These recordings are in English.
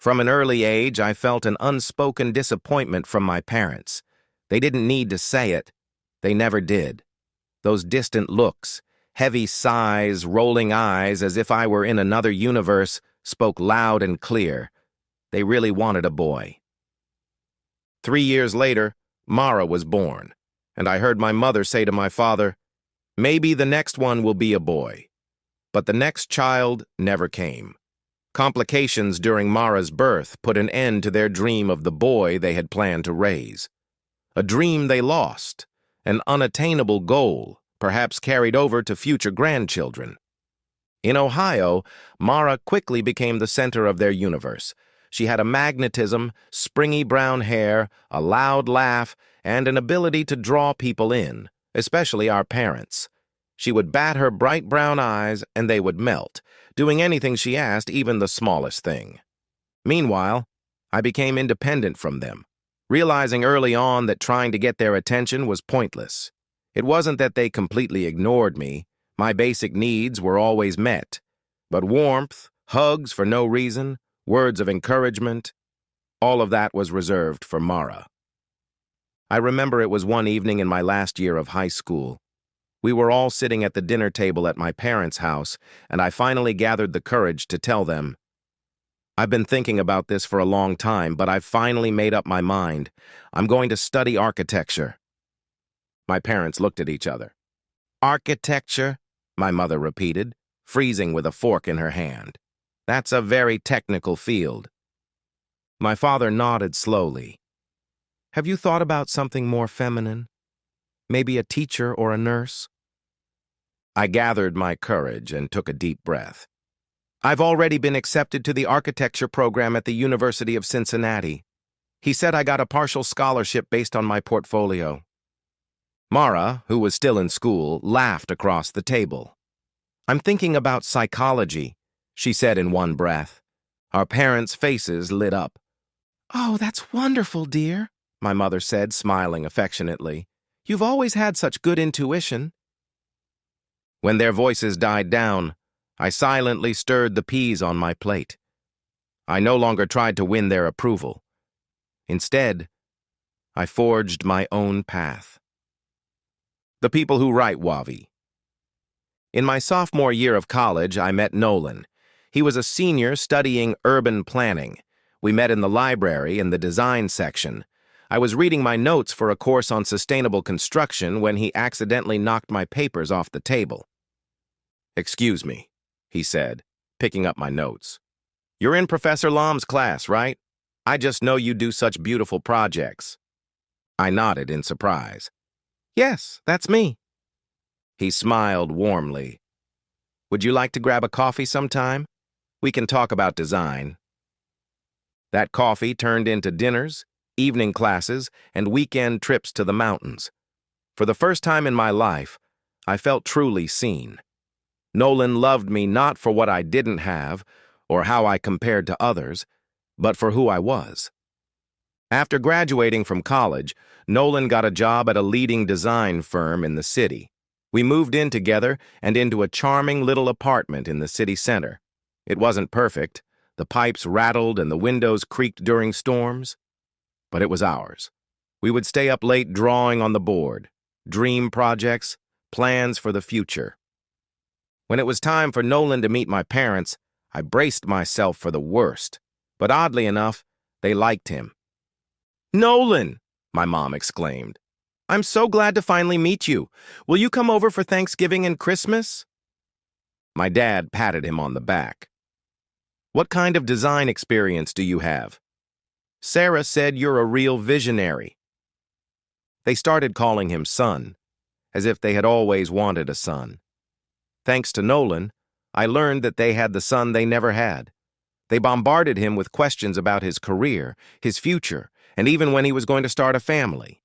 From an early age, I felt an unspoken disappointment from my parents. They didn't need to say it. They never did. Those distant looks, heavy sighs, rolling eyes as if I were in another universe, spoke loud and clear. They really wanted a boy. 3 years later, Mara was born, and I heard my mother say to my father, "Maybe the next one will be a boy." But the next child never came. Complications during Mara's birth put an end to their dream of the boy they had planned to raise. A dream they lost, an unattainable goal, perhaps carried over to future grandchildren. In Ohio, Mara quickly became the center of their universe. She had a magnetism, springy brown hair, a loud laugh, and an ability to draw people in, especially our parents. She would bat her bright brown eyes, and they would melt, doing anything she asked, even the smallest thing. Meanwhile, I became independent from them, realizing early on that trying to get their attention was pointless. It wasn't that they completely ignored me. My basic needs were always met. But warmth, hugs for no reason, words of encouragement, all of that was reserved for Mara. I remember it was one evening in my last year of high school. We were all sitting at the dinner table at my parents' house, and I finally gathered the courage to tell them, "I've been thinking about this for a long time, but I've finally made up my mind. I'm going to study architecture." My parents looked at each other. "Architecture?" my mother repeated, freezing with a fork in her hand. "That's a very technical field." My father nodded slowly. "Have you thought about something more feminine? Maybe a teacher or a nurse?" I gathered my courage and took a deep breath. "I've already been accepted to the architecture program at the University of Cincinnati. He said I got a partial scholarship based on my portfolio." Mara, who was still in school, laughed across the table. "I'm thinking about psychology," she said in one breath. Our parents' faces lit up. "Oh, that's wonderful, dear," my mother said, smiling affectionately. "You've always had such good intuition." When their voices died down, I silently stirred the peas on my plate. I no longer tried to win their approval. Instead, I forged my own path. The people who write WAVI. In my sophomore year of college, I met Nolan. He was a senior studying urban planning. We met in the library in the design section. I was reading my notes for a course on sustainable construction when he accidentally knocked my papers off the table. "Excuse me," he said, picking up my notes. "You're in Professor Lam's class, right? I just know you do such beautiful projects." I nodded in surprise. "Yes, that's me." He smiled warmly. "Would you like to grab a coffee sometime? We can talk about design." That coffee turned into dinners, evening classes, and weekend trips to the mountains. For the first time in my life, I felt truly seen. Nolan loved me not for what I didn't have or how I compared to others, but for who I was. After graduating from college, Nolan got a job at a leading design firm in the city. We moved in together and into a charming little apartment in the city center. It wasn't perfect. The pipes rattled and the windows creaked during storms. But it was ours. We would stay up late drawing on the board, dream projects, plans for the future. When it was time for Nolan to meet my parents, I braced myself for the worst. But oddly enough, they liked him. "Nolan!" my mom exclaimed. "I'm so glad to finally meet you. Will you come over for Thanksgiving and Christmas?" My dad patted him on the back. "What kind of design experience do you have? Sarah said you're a real visionary." They started calling him son, as if they had always wanted a son. Thanks to Nolan, I learned that they had the son they never had. They bombarded him with questions about his career, his future, and even when he was going to start a family.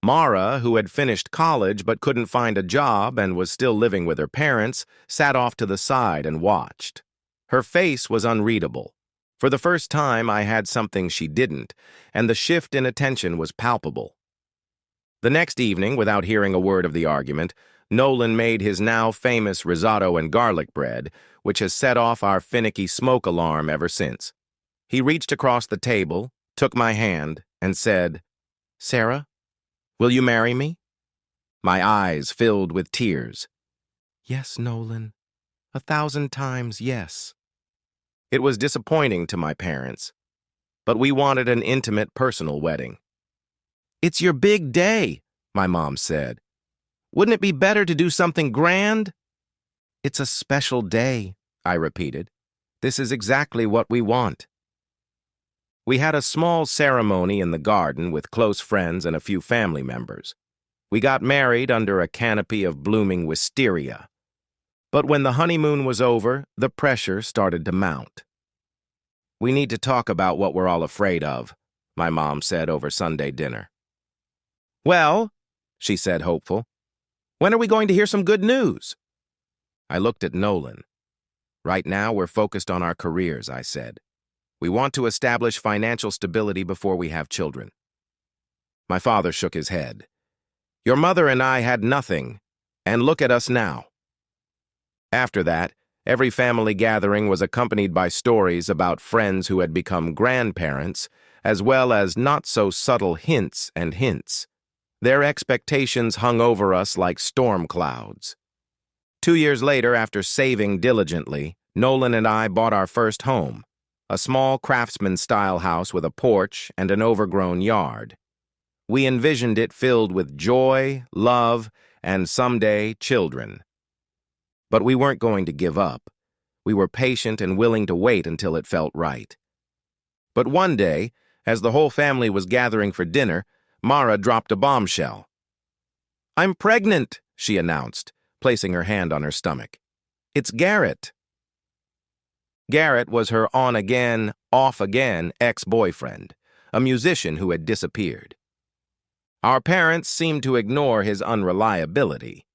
Mara, who had finished college but couldn't find a job and was still living with her parents, sat off to the side and watched. Her face was unreadable. For the first time, I had something she didn't, and the shift in attention was palpable. The next evening, without hearing a word of the argument, Nolan made his now famous risotto and garlic bread, which has set off our finicky smoke alarm ever since. He reached across the table, took my hand, and said, "Sarah, will you marry me?" My eyes filled with tears. "Yes, Nolan. 1,000 times yes." It was disappointing to my parents, but we wanted an intimate, personal wedding. "It's your big day," my mom said. "Wouldn't it be better to do something grand?" "It's a special day," I repeated. "This is exactly what we want." We had a small ceremony in the garden with close friends and a few family members. We got married under a canopy of blooming wisteria. But when the honeymoon was over, the pressure started to mount. "We need to talk about what we're all afraid of," my mom said over Sunday dinner. "Well," she said, hopeful, "when are we going to hear some good news?" I looked at Nolan. "Right now, we're focused on our careers," I said. "We want to establish financial stability before we have children." My father shook his head. "Your mother and I had nothing, and look at us now." After that, every family gathering was accompanied by stories about friends who had become grandparents, as well as not-so-subtle hints and hints. Their expectations hung over us like storm clouds. 2 years later, after saving diligently, Nolan and I bought our first home, a small craftsman-style house with a porch and an overgrown yard. We envisioned it filled with joy, love, and someday children. But we weren't going to give up. We were patient and willing to wait until it felt right. But one day, as the whole family was gathering for dinner, Mara dropped a bombshell. "I'm pregnant," she announced, placing her hand on her stomach. "It's Garrett." Garrett was her on-again, off-again ex-boyfriend, a musician who had disappeared. Our parents seemed to ignore his unreliability.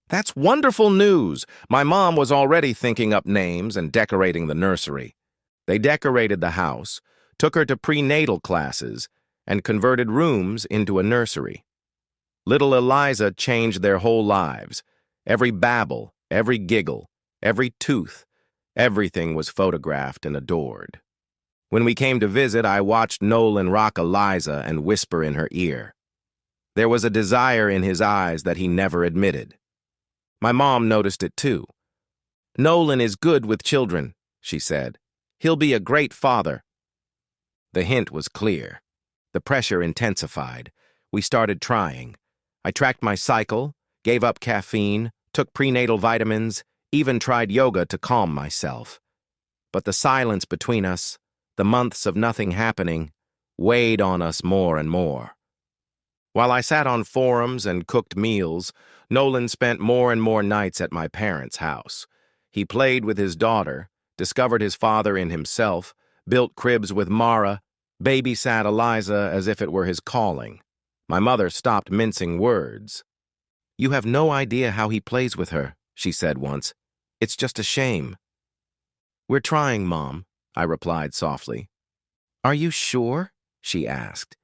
"That's wonderful news." My mom was already thinking up names and decorating the nursery. They decorated the house, took her to prenatal classes, and converted rooms into a nursery. Little Eliza changed their whole lives. Every babble, every giggle, every tooth, everything was photographed and adored. When we came to visit, I watched Nolan rock Eliza and whisper in her ear. There was a desire in his eyes that he never admitted. My mom noticed it too. "Nolan is good with children," she said. "He'll be a great father." The hint was clear. The pressure intensified. We started trying. I tracked my cycle, gave up caffeine, took prenatal vitamins, even tried yoga to calm myself. But the silence between us, the months of nothing happening, weighed on us more and more. While I sat on forums and cooked meals, Nolan spent more and more nights at my parents' house. He played with his daughter, discovered his father in himself, built cribs with Mara, babysat Eliza as if it were his calling. My mother stopped mincing words. "You have no idea how he plays with her," she said once. "It's just a shame." "We're trying, Mom," I replied softly. "Are you sure?" she asked.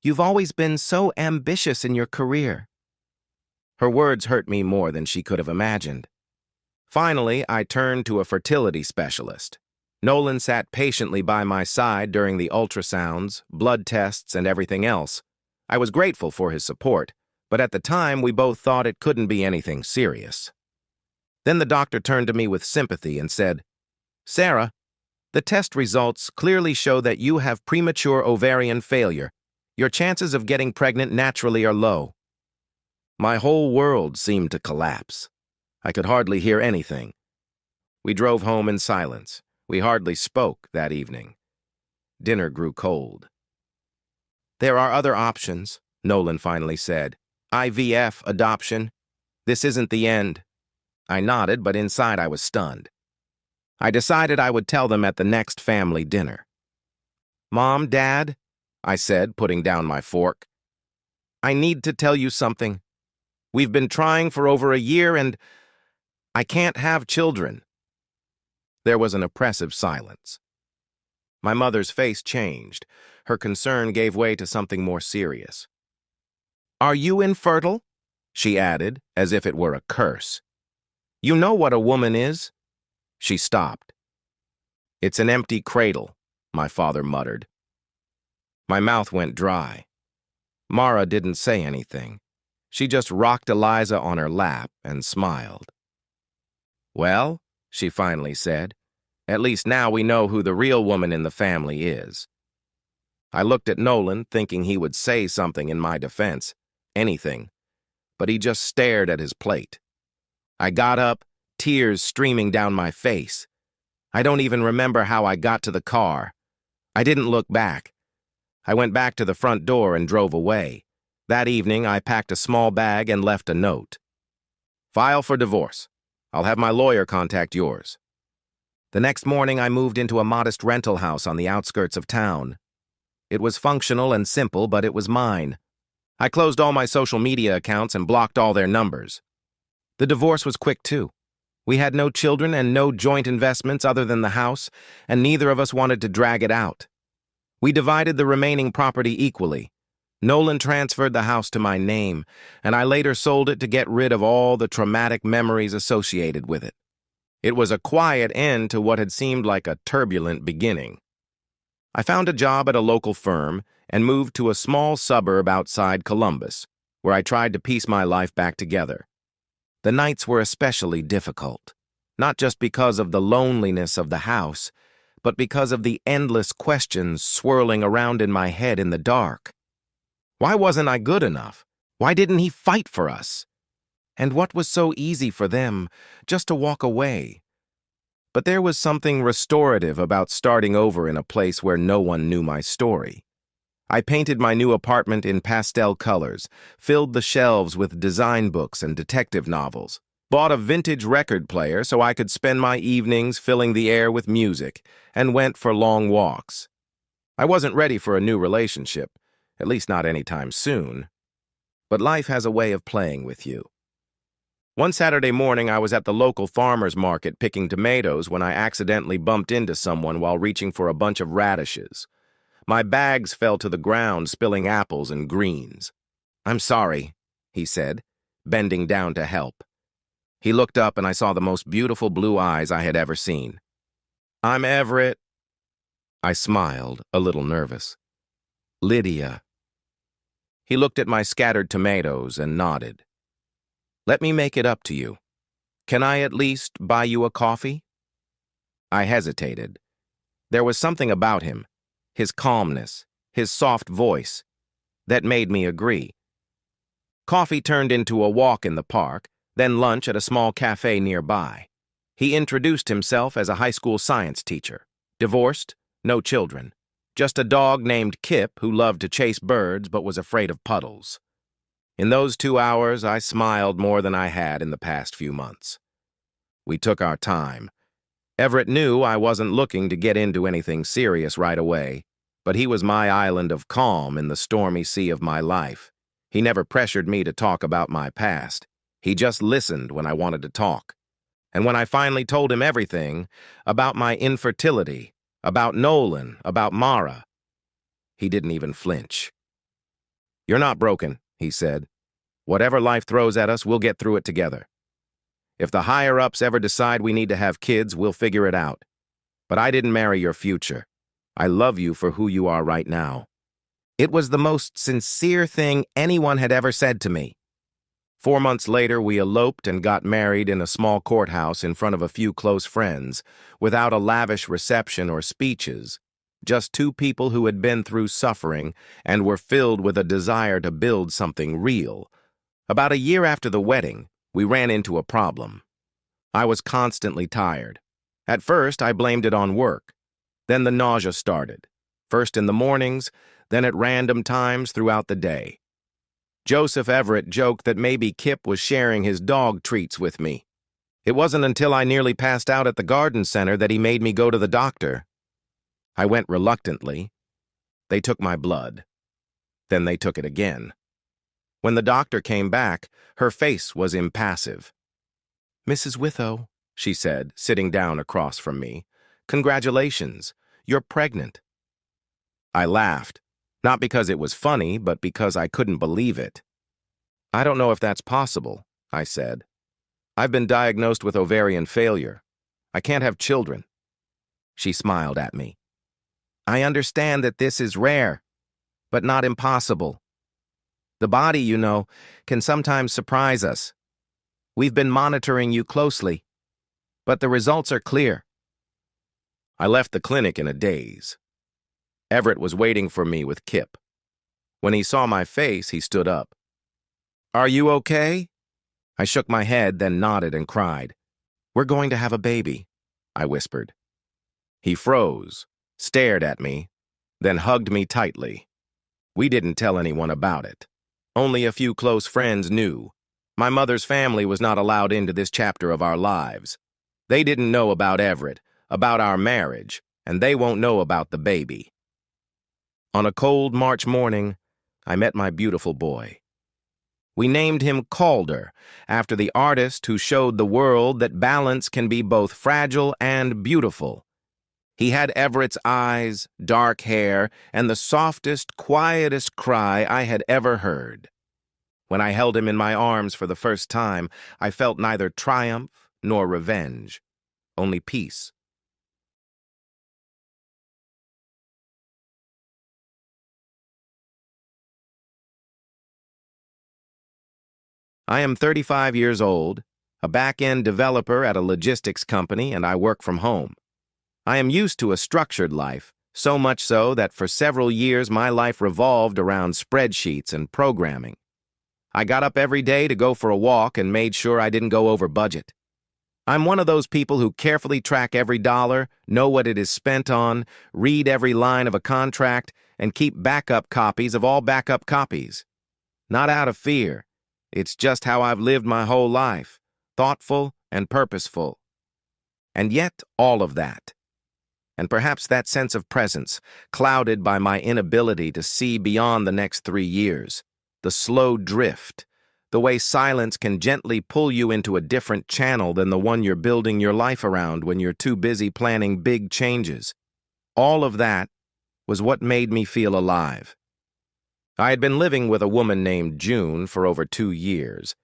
"You've always been so ambitious in your career." Her words hurt me more than she could have imagined. Finally, I turned to a fertility specialist. Nolan sat patiently by my side during the ultrasounds, blood tests, and everything else. I was grateful for his support, but at the time we both thought it couldn't be anything serious. Then the doctor turned to me with sympathy and said, "Sarah, the test results clearly show that you have premature ovarian failure. Your chances of getting pregnant naturally are low." My whole world seemed to collapse. I could hardly hear anything. We drove home in silence. We hardly spoke that evening. Dinner grew cold. "There are other options," Nolan finally said. "IVF, adoption. This isn't the end." I nodded, but inside I was stunned. I decided I would tell them at the next family dinner. "Mom, Dad," I said, putting down my fork, "I need to tell you something. We've been trying for over a year and I can't have children." There was an oppressive silence. My mother's face changed. Her concern gave way to something more serious. "Are you infertile?" she added, as if it were a curse. "You know what a woman is?" She stopped. "It's an empty cradle," my father muttered. My mouth went dry. Mara didn't say anything. She just rocked Eliza on her lap and smiled. "Well," she finally said, "at least now we know who the real woman in the family is." I looked at Nolan, thinking he would say something in my defense, anything, but he just stared at his plate. I got up, tears streaming down my face. I don't even remember how I got to the car. I didn't look back. I went back to the front door and drove away. That evening, I packed a small bag and left a note. "File for divorce. I'll have my lawyer contact yours." The next morning, I moved into a modest rental house on the outskirts of town. It was functional and simple, but it was mine. I closed all my social media accounts and blocked all their numbers. The divorce was quick, too. We had no children and no joint investments other than the house, and neither of us wanted to drag it out. We divided the remaining property equally. Nolan transferred the house to my name, and I later sold it to get rid of all the traumatic memories associated with it. It was a quiet end to what had seemed like a turbulent beginning. I found a job at a local firm and moved to a small suburb outside Columbus, where I tried to piece my life back together. The nights were especially difficult, not just because of the loneliness of the house, but because of the endless questions swirling around in my head in the dark. Why wasn't I good enough? Why didn't he fight for us? And what was so easy for them, just to walk away? But there was something restorative about starting over in a place where no one knew my story. I painted my new apartment in pastel colors, filled the shelves with design books and detective novels, bought a vintage record player so I could spend my evenings filling the air with music, and went for long walks. I wasn't ready for a new relationship, at least not anytime soon. But life has a way of playing with you. One Saturday morning, I was at the local farmer's market picking tomatoes when I accidentally bumped into someone while reaching for a bunch of radishes. My bags fell to the ground, spilling apples and greens. "I'm sorry," he said, bending down to help. He looked up and I saw the most beautiful blue eyes I had ever seen. "I'm Everett." I smiled, a little nervous. "Lydia." He looked at my scattered tomatoes and nodded. "Let me make it up to you. Can I at least buy you a coffee?" I hesitated. There was something about him, his calmness, his soft voice, that made me agree. Coffee turned into a walk in the park, then lunch at a small cafe nearby. He introduced himself as a high school science teacher, divorced, no children, just a dog named Kip who loved to chase birds but was afraid of puddles. In those 2 hours, I smiled more than I had in the past few months. We took our time. Everett knew I wasn't looking to get into anything serious right away, but he was my island of calm in the stormy sea of my life. He never pressured me to talk about my past. He just listened when I wanted to talk. And when I finally told him everything, about my infertility, about Nolan, about Mara, he didn't even flinch. "You're not broken," he said. "Whatever life throws at us, we'll get through it together. If the higher-ups ever decide we need to have kids, we'll figure it out. But I didn't marry your future. I love you for who you are right now." It was the most sincere thing anyone had ever said to me. 4 months later, we eloped and got married in a small courthouse in front of a few close friends, without a lavish reception or speeches, just two people who had been through suffering and were filled with a desire to build something real. About a year after the wedding, we ran into a problem. I was constantly tired. At first, I blamed it on work. Then the nausea started, first in the mornings, then at random times throughout the day. Joseph Everett joked that maybe Kip was sharing his dog treats with me. It wasn't until I nearly passed out at the garden center that he made me go to the doctor. I went reluctantly. They took my blood. Then they took it again. When the doctor came back, her face was impassive. "Mrs. Withow," she said, sitting down across from me, "congratulations, you're pregnant." I laughed, not because it was funny, but because I couldn't believe it. "I don't know if that's possible," I said. "I've been diagnosed with ovarian failure. I can't have children." She smiled at me. I understand that this is rare, but not impossible. The body, can sometimes surprise us. We've been monitoring you closely, but the results are clear. I left the clinic in a daze. Everett was waiting for me with Kip. When he saw my face, he stood up. "Are you okay?" I shook my head, then nodded and cried. "We're going to have a baby," I whispered. He froze, stared at me, then hugged me tightly. We didn't tell anyone about it. Only a few close friends knew. My mother's family was not allowed into this chapter of our lives. They didn't know about Everett, about our marriage, and they won't know about the baby. On a cold March morning, I met my beautiful boy. We named him Calder, after the artist who showed the world that balance can be both fragile and beautiful. He had Everett's eyes, dark hair, and the softest, quietest cry I had ever heard. When I held him in my arms for the first time, I felt neither triumph nor revenge, only peace. I am 35 years old, a back-end developer at a logistics company, and I work from home. I am used to a structured life, so much so that for several years my life revolved around spreadsheets and programming. I got up every day to go for a walk and made sure I didn't go over budget. I'm one of those people who carefully track every dollar, know what it is spent on, read every line of a contract, and keep backup copies of all backup copies. Not out of fear. It's just how I've lived my whole life, thoughtful and purposeful. And yet, all of that, and perhaps that sense of presence, clouded by my inability to see beyond the next 3 years, the slow drift, the way silence can gently pull you into a different channel than the one you're building your life around when you're too busy planning big changes. All of that was what made me feel alive. I had been living with a woman named June for over 2 years,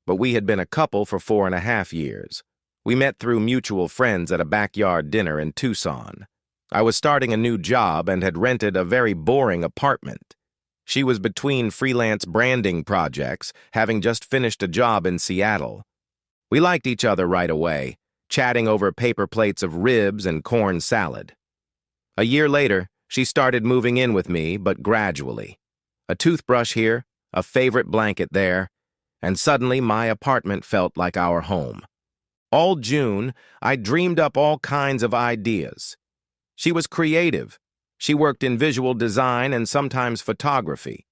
but we had been a couple for 4.5 years. We met through mutual friends at a backyard dinner in Tucson. I was starting a new job and had rented a very boring apartment. She was between freelance branding projects, having just finished a job in Seattle. We liked each other right away, chatting over paper plates of ribs and corn salad. A year later, she started moving in with me, but gradually. A toothbrush here, a favorite blanket there, and suddenly my apartment felt like our home. All June, I dreamed up all kinds of ideas. She was creative. She worked in visual design and sometimes photography.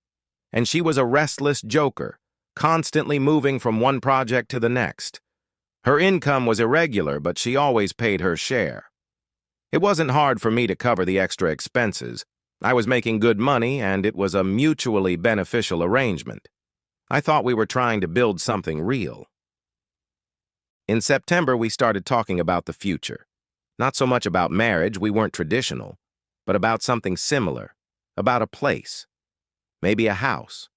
And she was a restless joker, constantly moving from one project to the next. Her income was irregular, but she always paid her share. It wasn't hard for me to cover the extra expenses. I was making good money, and it was a mutually beneficial arrangement. I thought we were trying to build something real. In September, we started talking about the future. Not so much about marriage, we weren't traditional, but about something similar, about a place, maybe a house.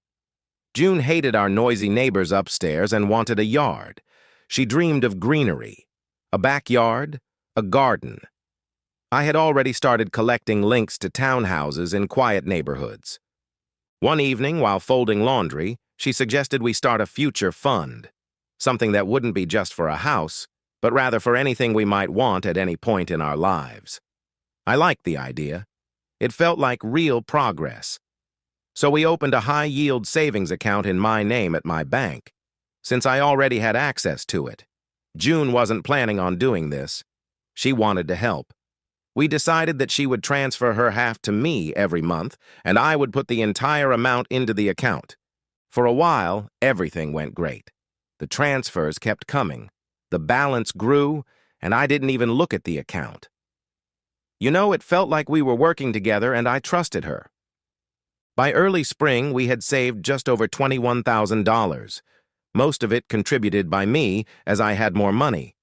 June hated our noisy neighbors upstairs and wanted a yard. She dreamed of greenery, a backyard, a garden. I had already started collecting links to townhouses in quiet neighborhoods. One evening, while folding laundry, she suggested we start a future fund, something that wouldn't be just for a house, but rather for anything we might want at any point in our lives. I liked the idea. It felt like real progress. So we opened a high-yield savings account in my name at my bank, since I already had access to it. June wasn't planning on doing this. She wanted to help. We decided that she would transfer her half to me every month, and I would put the entire amount into the account. For a while, everything went great. The transfers kept coming. The balance grew, and I didn't even look at the account. It felt like we were working together, and I trusted her. By early spring, we had saved just over $21,000. Most of it contributed by me, as I had more money.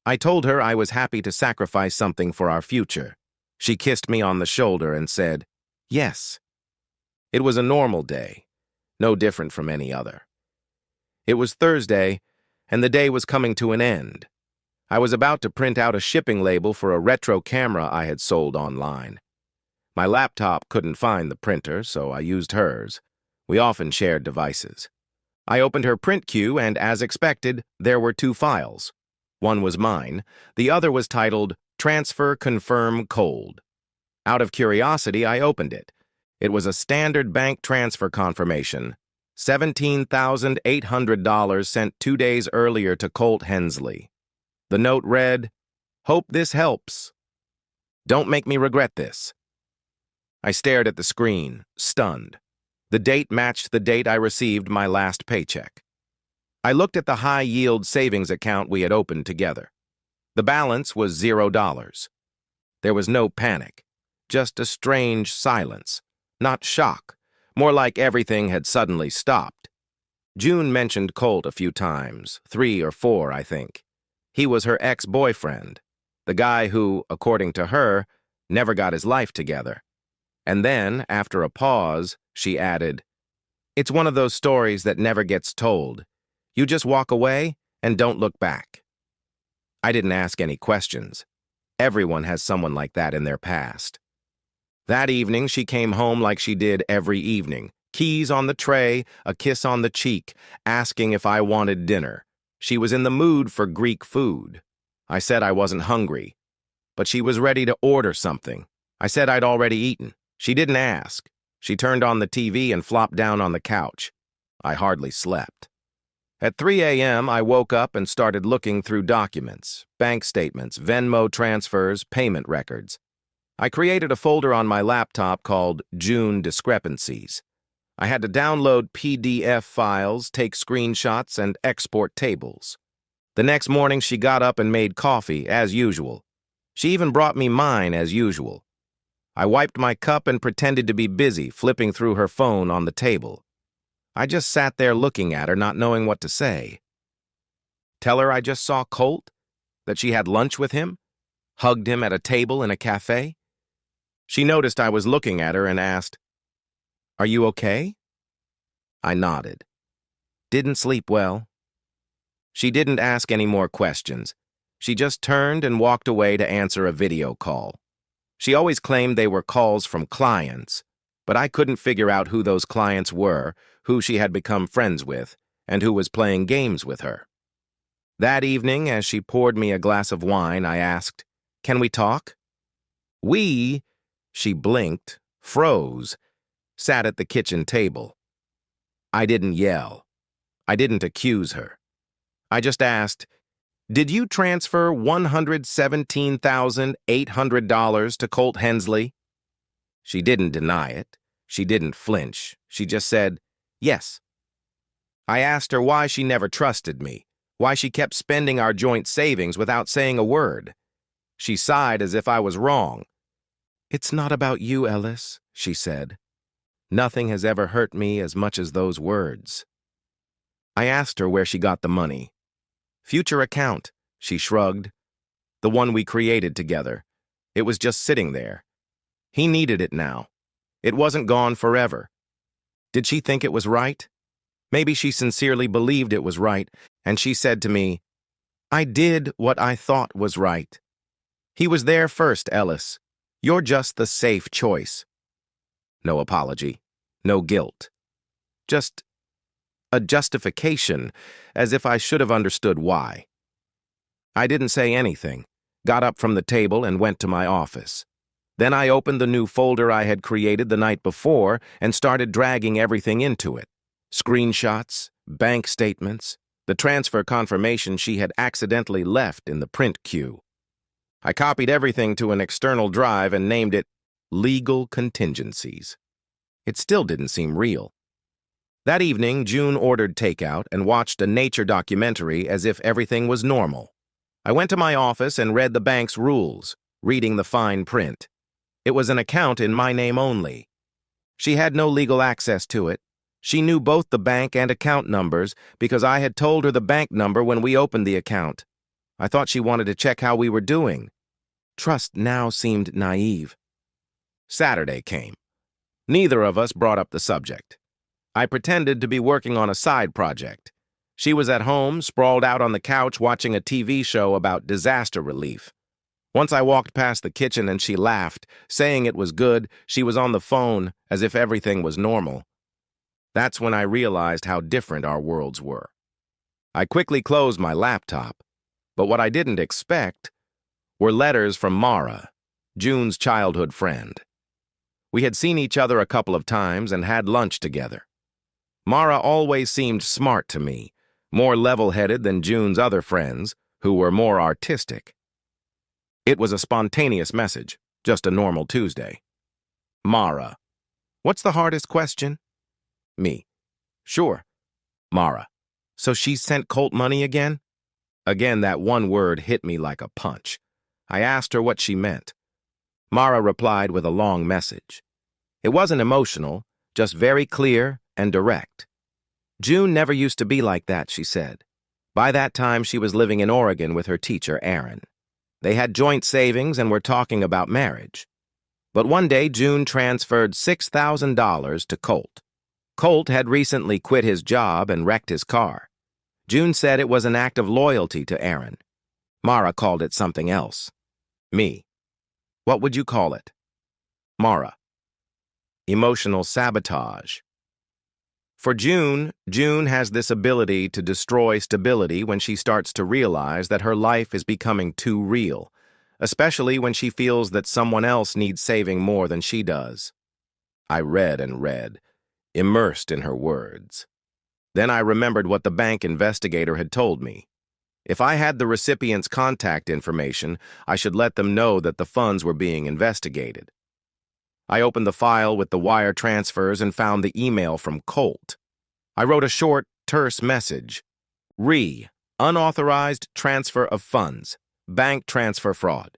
I told her I was happy to sacrifice something for our future. She kissed me on the shoulder and said, "Yes." It was a normal day, no different from any other. It was Thursday, and the day was coming to an end. I was about to print out a shipping label for a retro camera I had sold online. My laptop couldn't find the printer, so I used hers. We often shared devices. I opened her print queue, and as expected, there were two files. One was mine. The other was titled Transfer Confirm Cold. Out of curiosity, I opened it. It was a standard bank transfer confirmation. $17,800 sent 2 days earlier to Colt Hensley. The note read, "Hope this helps. Don't make me regret this." I stared at the screen, stunned. The date matched the date I received my last paycheck. I looked at the high-yield savings account we had opened together. The balance was $0. There was no panic, just a strange silence. Not shock, more like everything had suddenly stopped. June mentioned Colt a few times, 3 or 4, I think. He was her ex-boyfriend, the guy who, according to her, never got his life together. And then, after a pause, she added, "It's one of those stories that never gets told. You just walk away and don't look back." I didn't ask any questions. Everyone has someone like that in their past. That evening, she came home like she did every evening. Keys on the tray, a kiss on the cheek, asking if I wanted dinner. She was in the mood for Greek food. I said I wasn't hungry, but she was ready to order something. I said I'd already eaten. She didn't ask. She turned on the TV and flopped down on the couch. I hardly slept. At 3 a.m., I woke up and started looking through documents, bank statements, Venmo transfers, payment records. I created a folder on my laptop called June Discrepancies. I had to download PDF files, take screenshots, and export tables. The next morning, she got up and made coffee, as usual. She even brought me mine, as usual. I wiped my cup and pretended to be busy, flipping through her phone on the table. I just sat there looking at her, not knowing what to say. Tell her I just saw Colt? That she had lunch with him? Hugged him at a table in a cafe? She noticed I was looking at her and asked, "Are you okay?" I nodded. "Didn't sleep well." She didn't ask any more questions. She just turned and walked away to answer a video call. She always claimed they were calls from clients, but I couldn't figure out who those clients were, who she had become friends with, and who was playing games with her. That evening, as she poured me a glass of wine, I asked, "Can we talk?" She blinked, froze, sat at the kitchen table. I didn't yell. I didn't accuse her. I just asked, "Did you transfer $117,800 to Colt Hensley?" She didn't deny it. She didn't flinch. She just said, "Yes." I asked her why she never trusted me, why she kept spending our joint savings without saying a word. She sighed as if I was wrong. "It's not about you, Ellis," she said. "Nothing has ever hurt me as much as those words." I asked her where she got the money. "Future account," she shrugged. "The one we created together. It was just sitting there. He needed it now. It wasn't gone forever." Did she think it was right? Maybe she sincerely believed it was right, and she said to me, "I did what I thought was right. He was there first, Ellis. You're just the safe choice." No apology, no guilt. Just a justification, as if I should have understood why. I didn't say anything, got up from the table and went to my office. Then I opened the new folder I had created the night before and started dragging everything into it. Screenshots, bank statements, the transfer confirmation she had accidentally left in the print queue. I copied everything to an external drive and named it Legal Contingencies. It still didn't seem real. That evening, June ordered takeout and watched a nature documentary as if everything was normal. I went to my office and read the bank's rules, reading the fine print. It was an account in my name only. She had no legal access to it. She knew both the bank and account numbers because I had told her the bank number when we opened the account. I thought she wanted to check how we were doing. Trust now seemed naive. Saturday came. Neither of us brought up the subject. I pretended to be working on a side project. She was at home, sprawled out on the couch watching a TV show about disaster relief. Once I walked past the kitchen and she laughed, saying it was good, she was on the phone, as if everything was normal. That's when I realized how different our worlds were. I quickly closed my laptop, but what I didn't expect were letters from Mara, June's childhood friend. We had seen each other a couple of times and had lunch together. Mara always seemed smart to me, more level-headed than June's other friends, who were more artistic. It was a spontaneous message, just a normal Tuesday. Mara: "What's the hardest question?" Me: "Sure." Mara: "So she sent Colt money again?" Again, that one word hit me like a punch. I asked her what she meant. Mara replied with a long message. It wasn't emotional, just very clear and direct. June never used to be like that, she said. By that time, she was living in Oregon with her teacher, Aaron. They had joint savings and were talking about marriage. But one day, June transferred $6,000 to Colt. Colt had recently quit his job and wrecked his car. June said it was an act of loyalty to Aaron. Mara called it something else. Me: "What would you call it?" Mara: "Emotional sabotage." For June has this ability to destroy stability when she starts to realize that her life is becoming too real, especially when she feels that someone else needs saving more than she does. I read and read, immersed in her words. Then I remembered what the bank investigator had told me. If I had the recipient's contact information, I should let them know that the funds were being investigated. I opened the file with the wire transfers and found the email from Colt. I wrote a short, terse message. Unauthorized transfer of funds. Bank transfer fraud.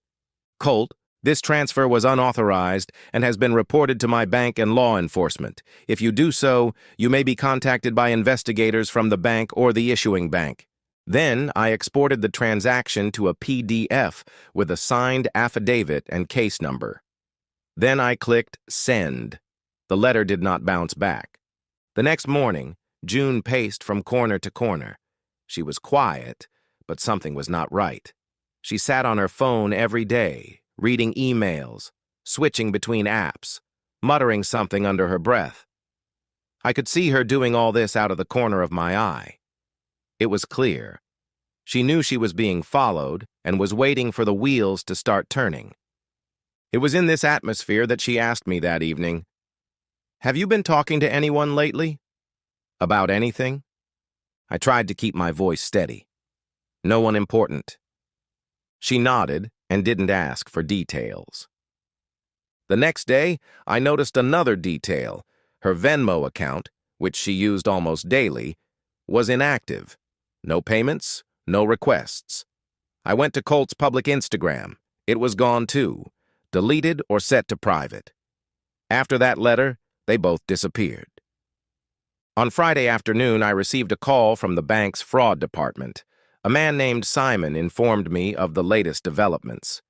Colt: "This transfer was unauthorized and has been reported to my bank and law enforcement. If you do so, you may be contacted by investigators from the bank or the issuing bank." Then I exported the transaction to a PDF with a signed affidavit and case number. Then I clicked send. The letter did not bounce back. The next morning, June paced from corner to corner. She was quiet, but something was not right. She sat on her phone every day, reading emails, switching between apps, muttering something under her breath. I could see her doing all this out of the corner of my eye. It was clear. She knew she was being followed and was waiting for the wheels to start turning. It was in this atmosphere that she asked me that evening, "Have you been talking to anyone lately? About anything?" I tried to keep my voice steady. "No one important." She nodded and didn't ask for details. The next day, I noticed another detail. Her Venmo account, which she used almost daily, was inactive. No payments, no requests. I went to Colt's public Instagram. It was gone too, deleted or set to private. After that letter, they both disappeared. On Friday afternoon, I received a call from the bank's fraud department. A man named Simon informed me of the latest developments.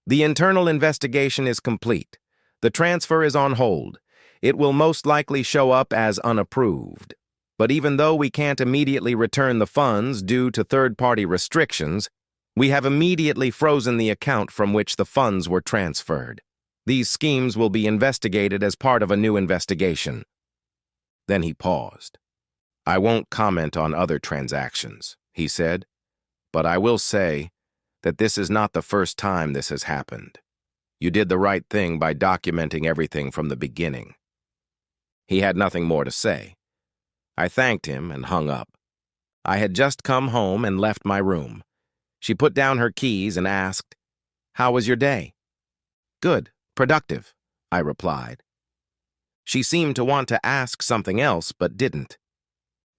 "The internal investigation is complete. The transfer is on hold. It will most likely show up as unapproved. But even though we can't immediately return the funds due to third-party restrictions, we have immediately frozen the account from which the funds were transferred. These schemes will be investigated as part of a new investigation." Then he paused. "I won't comment on other transactions," he said, "but I will say that this is not the first time this has happened. You did the right thing by documenting everything from the beginning." He had nothing more to say. I thanked him and hung up. I had just come home and left my room. She put down her keys and asked, "How was your day?" "Good, productive," I replied. She seemed to want to ask something else, but didn't.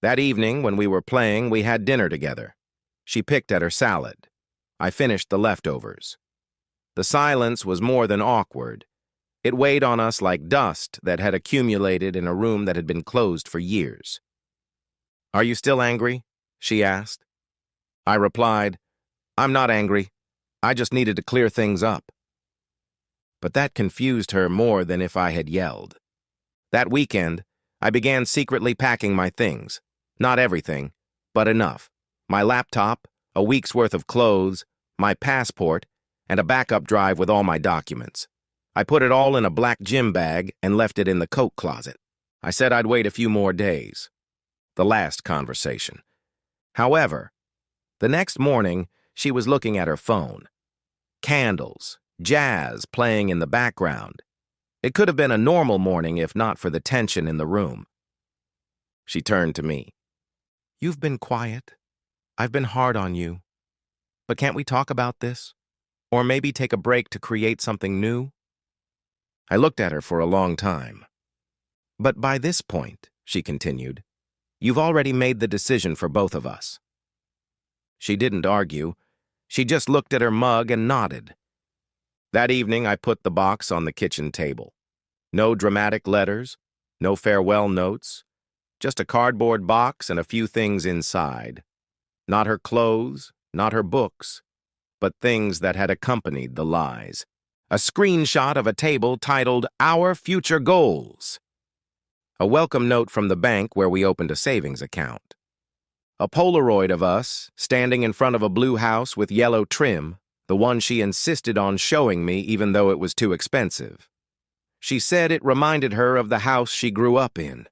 That evening, when we were playing, we had dinner together. She picked at her salad. I finished the leftovers. The silence was more than awkward. It weighed on us like dust that had accumulated in a room that had been closed for years. "Are you still angry?" she asked. I replied, "I'm not angry. I just needed to clear things up." But that confused her more than if I had yelled. That weekend, I began secretly packing my things. Not everything, but enough. My laptop, a week's worth of clothes, my passport, and a backup drive with all my documents. I put it all in a black gym bag and left it in the coat closet. I said I'd wait a few more days. The last conversation. However, the next morning, she was looking at her phone. Candles, jazz playing in the background. It could have been a normal morning if not for the tension in the room. She turned to me. "You've been quiet. I've been hard on you. But can't we talk about this? Or maybe take a break to create something new?" I looked at her for a long time. "But by this point," she continued, "you've already made the decision for both of us." She didn't argue. She just looked at her mug and nodded. That evening, I put the box on the kitchen table. No dramatic letters, no farewell notes, just a cardboard box and a few things inside. Not her clothes, not her books, but things that had accompanied the lies. A screenshot of a table titled "Our Future Goals." A welcome note from the bank where we opened a savings account. A Polaroid of us standing in front of a blue house with yellow trim, the one she insisted on showing me even though it was too expensive. She said it reminded her of the house she grew up in.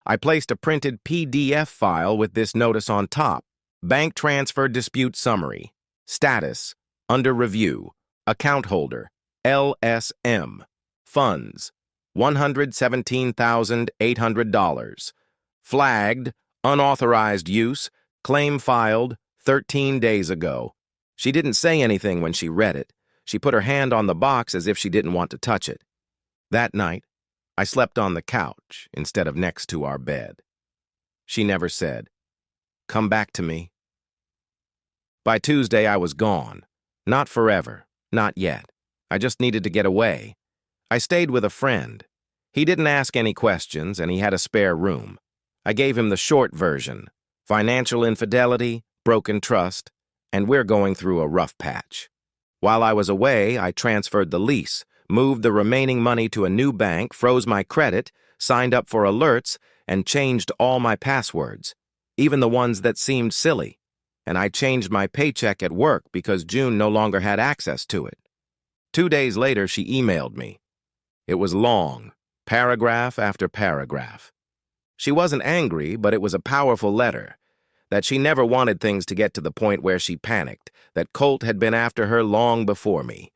I placed a printed PDF file with this notice on top: Bank Transfer Dispute Summary. Status: under review. Account holder: LSM. Funds: $117,800. Flagged: unauthorized use. Claim filed 13 days ago. She didn't say anything when she read it. She put her hand on the box as if she didn't want to touch it. That night, I slept on the couch instead of next to our bed. She never said, "Come back to me." By Tuesday, I was gone. Not forever. Not yet. I just needed to get away. I stayed with a friend. He didn't ask any questions, and he had a spare room. I gave him the short version: financial infidelity, broken trust, and we're going through a rough patch. While I was away, I transferred the lease, moved the remaining money to a new bank, froze my credit, signed up for alerts, and changed all my passwords, even the ones that seemed silly. And I changed my paycheck at work because June no longer had access to it. 2 days later, she emailed me. It was long, paragraph after paragraph. She wasn't angry, but it was a powerful letter. That she never wanted things to get to the point where she panicked, that Colt had been after her long before me.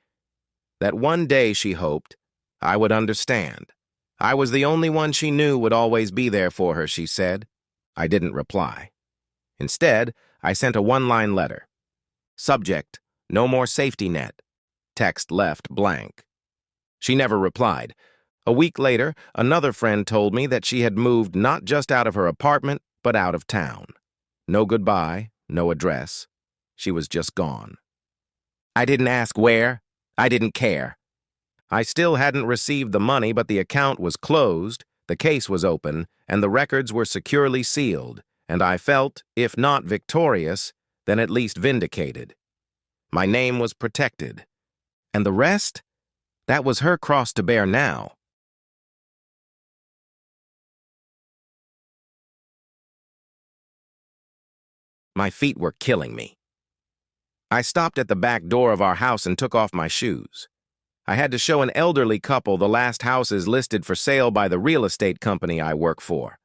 That one day, she hoped, I would understand. I was the only one she knew would always be there for her, she said. I didn't reply. Instead, I sent a one-line letter. Subject: no more safety net. Text left blank. She never replied. A week later, another friend told me that she had moved not just out of her apartment, but out of town. No goodbye, no address. She was just gone. I didn't ask where. I didn't care. I still hadn't received the money, but the account was closed, the case was open, and the records were securely sealed, and I felt, if not victorious, then at least vindicated. My name was protected. And the rest? That was her cross to bear now. My feet were killing me. I stopped at the back door of our house and took off my shoes. I had to show an elderly couple the last houses listed for sale by the real estate company I work for.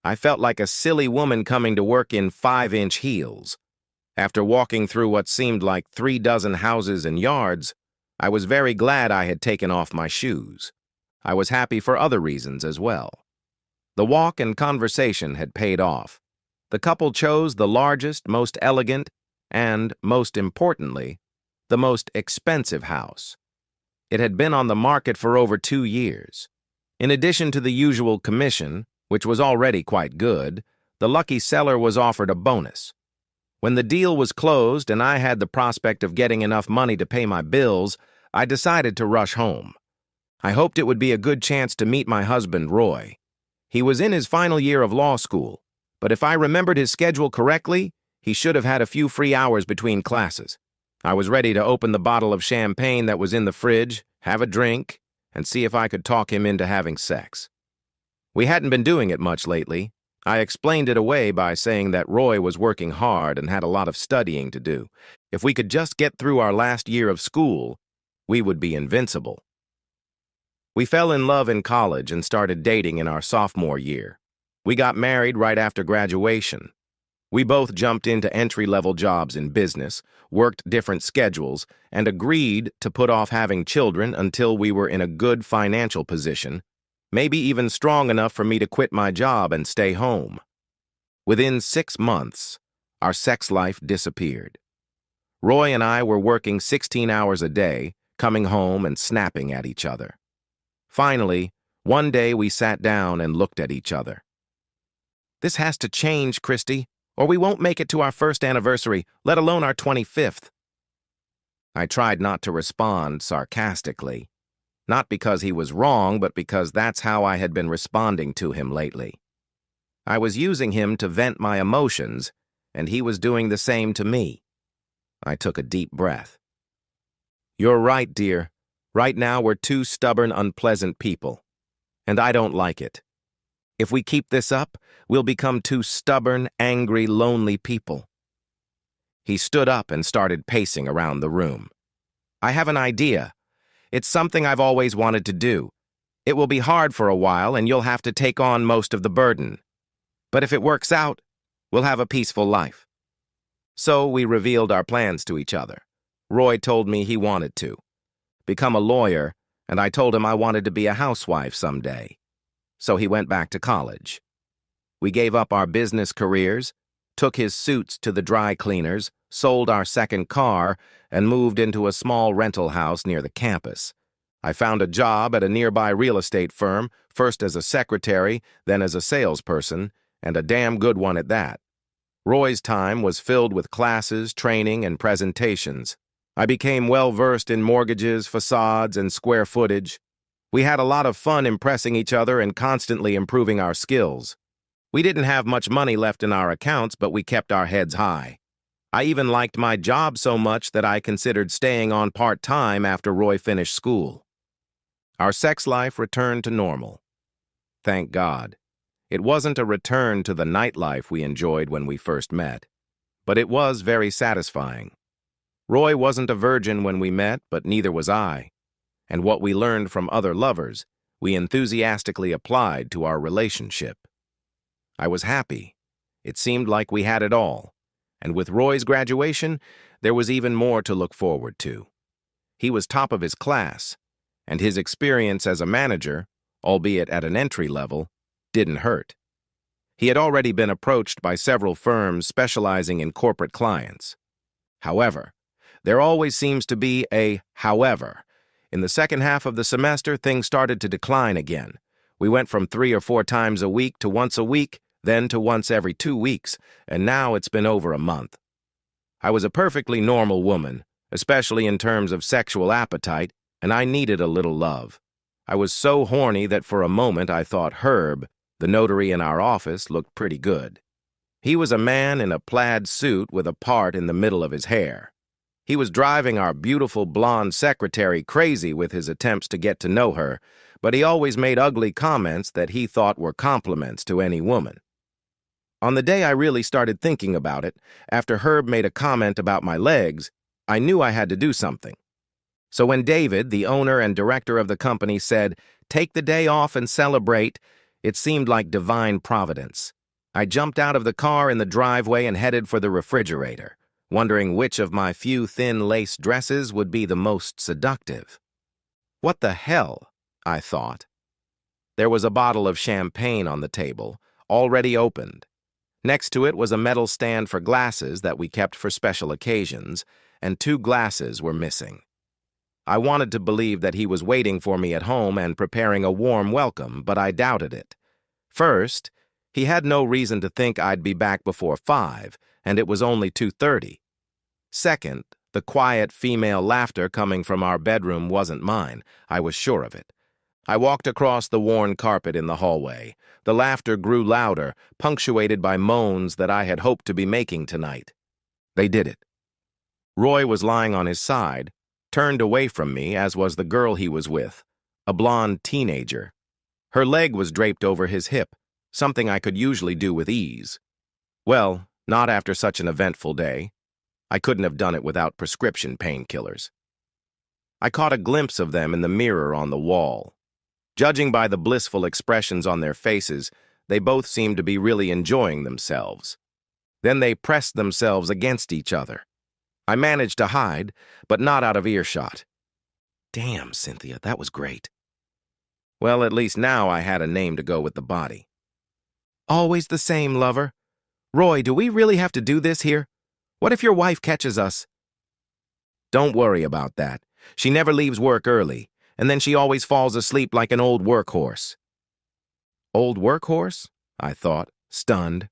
I felt like a silly woman coming to work in 5-inch heels. After walking through what seemed like 3 dozen houses and yards, I was very glad I had taken off my shoes. I was happy for other reasons as well. The walk and conversation had paid off. The couple chose the largest, most elegant, and, most importantly, the most expensive house. It had been on the market for over 2 years. In addition to the usual commission, which was already quite good, the lucky seller was offered a bonus. When the deal was closed and I had the prospect of getting enough money to pay my bills, I decided to rush home. I hoped it would be a good chance to meet my husband, Roy. He was in his final year of law school, but if I remembered his schedule correctly, he should have had a few free hours between classes. I was ready to open the bottle of champagne that was in the fridge, have a drink, and see if I could talk him into having sex. We hadn't been doing it much lately. I explained it away by saying that Roy was working hard and had a lot of studying to do. If we could just get through our last year of school, we would be invincible. We fell in love in college and started dating in our sophomore year. We got married right after graduation. We both jumped into entry-level jobs in business, worked different schedules, and agreed to put off having children until we were in a good financial position, maybe even strong enough for me to quit my job and stay home. Within 6 months, our sex life disappeared. Roy and I were working 16 hours a day, coming home and snapping at each other. Finally, one day we sat down and looked at each other. "This has to change, Christy, or we won't make it to our first anniversary, let alone our 25th. I tried not to respond sarcastically, not because he was wrong, but because that's how I had been responding to him lately. I was using him to vent my emotions, and he was doing the same to me. I took a deep breath. "You're right, dear. Right now we're two stubborn, unpleasant people, and I don't like it. If we keep this up, we'll become two stubborn, angry, lonely people." He stood up and started pacing around the room. "I have an idea. It's something I've always wanted to do. It will be hard for a while, and you'll have to take on most of the burden. But if it works out, we'll have a peaceful life." So we revealed our plans to each other. Roy told me he wanted to become a lawyer, and I told him I wanted to be a housewife someday. So he went back to college. We gave up our business careers, took his suits to the dry cleaners, sold our second car, and moved into a small rental house near the campus. I found a job at a nearby real estate firm, first as a secretary, then as a salesperson, and a damn good one at that. Roy's time was filled with classes, training, and presentations. I became well-versed in mortgages, facades, and square footage. We had a lot of fun impressing each other and constantly improving our skills. We didn't have much money left in our accounts, but we kept our heads high. I even liked my job so much that I considered staying on part-time after Roy finished school. Our sex life returned to normal. Thank God. It wasn't a return to the nightlife we enjoyed when we first met, but it was very satisfying. Roy wasn't a virgin when we met, but neither was I, and what we learned from other lovers, we enthusiastically applied to our relationship. I was happy. It seemed like we had it all, and with Roy's graduation, there was even more to look forward to. He was top of his class, and his experience as a manager, albeit at an entry level, didn't hurt. He had already been approached by several firms specializing in corporate clients. However, there always seems to be a however. In the second half of the semester, things started to decline again. We went from 3 or 4 times a week to once a week, then to once every 2 weeks, and now it's been over a month. I was a perfectly normal woman, especially in terms of sexual appetite, and I needed a little love. I was so horny that for a moment I thought Herb, the notary in our office, looked pretty good. He was a man in a plaid suit with a part in the middle of his hair. He was driving our beautiful blonde secretary crazy with his attempts to get to know her, but he always made ugly comments that he thought were compliments to any woman. On the day I really started thinking about it, after Herb made a comment about my legs, I knew I had to do something. So when David, the owner and director of the company, said, "Take the day off and celebrate," it seemed like divine providence. I jumped out of the car in the driveway and headed for the refrigerator, wondering which of my few thin lace dresses would be the most seductive. What the hell, I thought. There was a bottle of champagne on the table, already opened. Next to it was a metal stand for glasses that we kept for special occasions, and 2 glasses were missing. I wanted to believe that he was waiting for me at home and preparing a warm welcome, but I doubted it. First, he had no reason to think I'd be back before 5, and it was only 2:30. Second, the quiet female laughter coming from our bedroom wasn't mine. I was sure of it. I walked across the worn carpet in the hallway. The laughter grew louder, punctuated by moans that I had hoped to be making tonight. They did it. Roy was lying on his side, turned away from me, as was the girl he was with, a blonde teenager. Her leg was draped over his hip, something I could usually do with ease. Well, not after such an eventful day. I couldn't have done it without prescription painkillers. I caught a glimpse of them in the mirror on the wall. Judging by the blissful expressions on their faces, they both seemed to be really enjoying themselves. Then they pressed themselves against each other. I managed to hide, but not out of earshot. Damn, Cynthia, that was great. Well, at least now I had a name to go with the body. Always the same, lover. Roy, do we really have to do this here? What if your wife catches us? Don't worry about that. She never leaves work early, and then she always falls asleep like an old workhorse. Old workhorse? I thought, stunned.